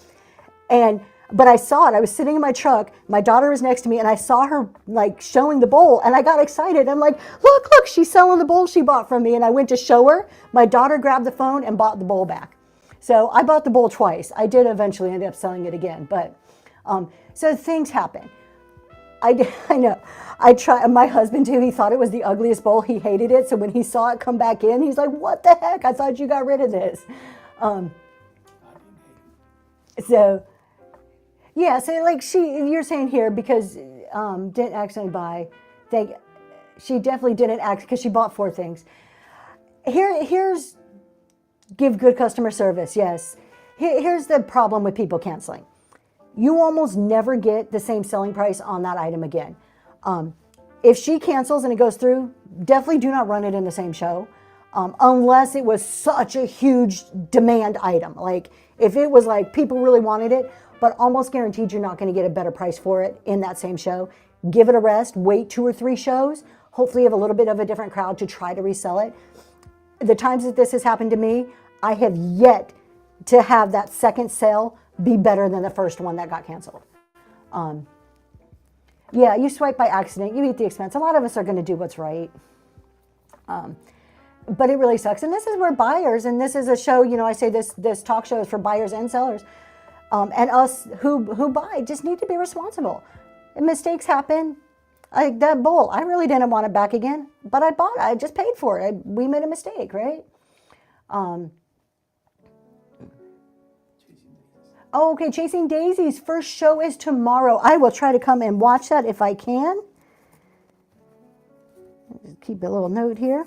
But I saw it. I was sitting in my truck. My daughter was next to me, and I saw her like showing the bowl, and I got excited. I'm like, look, she's selling the bowl she bought from me. And I went to show her. My daughter grabbed the phone and bought the bowl back. So I bought the bowl twice. I did eventually end up selling it again, but so things happen. I know. I tried. My husband too. He thought it was the ugliest bowl. He hated it. So when he saw it come back in, he's like, "What the heck? I thought you got rid of this." So yeah. So like you're saying here, because didn't accidentally buy. She definitely didn't act, because she bought 4 things. Here's give good customer service. Yes. Here's the problem with people canceling. You almost never get the same selling price on that item again. If she cancels and it goes through, definitely do not run it in the same show, unless it was such a huge demand item. Like if it was like people really wanted it, but almost guaranteed you're not going to get a better price for it in that same show. Give it a rest, wait 2 or 3 shows. Hopefully you have a little bit of a different crowd to try to resell it. The times that this has happened to me, I have yet to have that second sale be better than the first one that got canceled. Yeah, you swipe by accident, you eat the expense. A lot of us are going to do what's right. But it really sucks. And this is where buyers, and this is a show, I say this talk show is for buyers and sellers. And us who buy just need to be responsible. And mistakes happen. Like that bowl, I really didn't want it back again, but I bought it. I just paid for it. We made a mistake, right? Oh, okay, Chasing Daisies first show is tomorrow. I will try to come and watch that if I can. Just keep a little note here.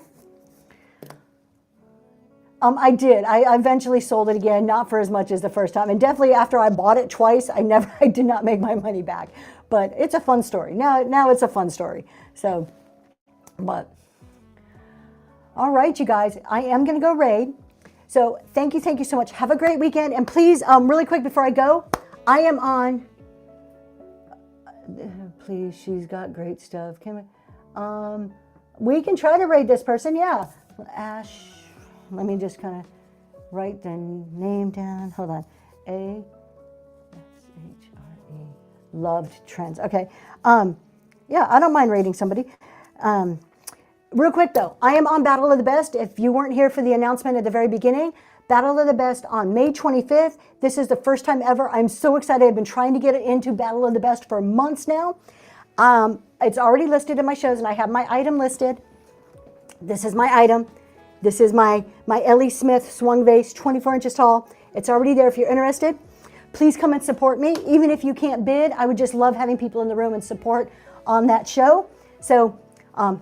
I did. I eventually sold it again, not for as much as the first time. And definitely after I bought it twice, I did not make my money back. But it's a fun story. Now it's a fun story. So, but, all right, you guys, I am going to go raid. So thank you so much. Have a great weekend. And please, really quick before I go, I am on, please, she's got great stuff. We can try to raid this person, yeah. Ash, let me just kind of write the name down. Hold on. A-S-H-R-E, loved trends. Okay. Yeah, I don't mind raiding somebody. Real quick though, I am on Battle of the Best. If you weren't here for the announcement at the very beginning, Battle of the Best on May 25th. This is the first time ever. I'm so excited. I've been trying to get it into Battle of the Best for months now. It's already listed in my shows, and I have my item listed. This is my item. This is my Ellie Smith swung vase, 24 inches tall. It's already there if you're interested. Please come and support me. Even if you can't bid, I would just love having people in the room and support on that show. So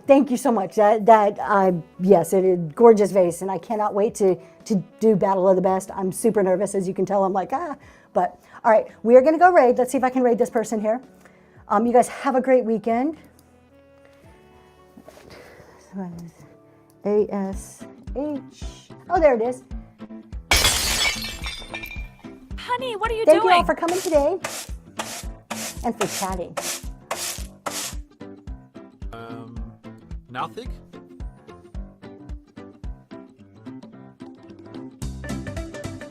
thank you so much. Yes, it is a gorgeous vase, and I cannot wait to do Battle of the Best. I'm super nervous, as you can tell. I'm like, but all right, we are going to go raid. Let's see if I can raid this person here. You guys have a great weekend. A-S-H. Oh, there it is. Honey, what are you Thank doing? you all for coming today and for chatting. Nothing?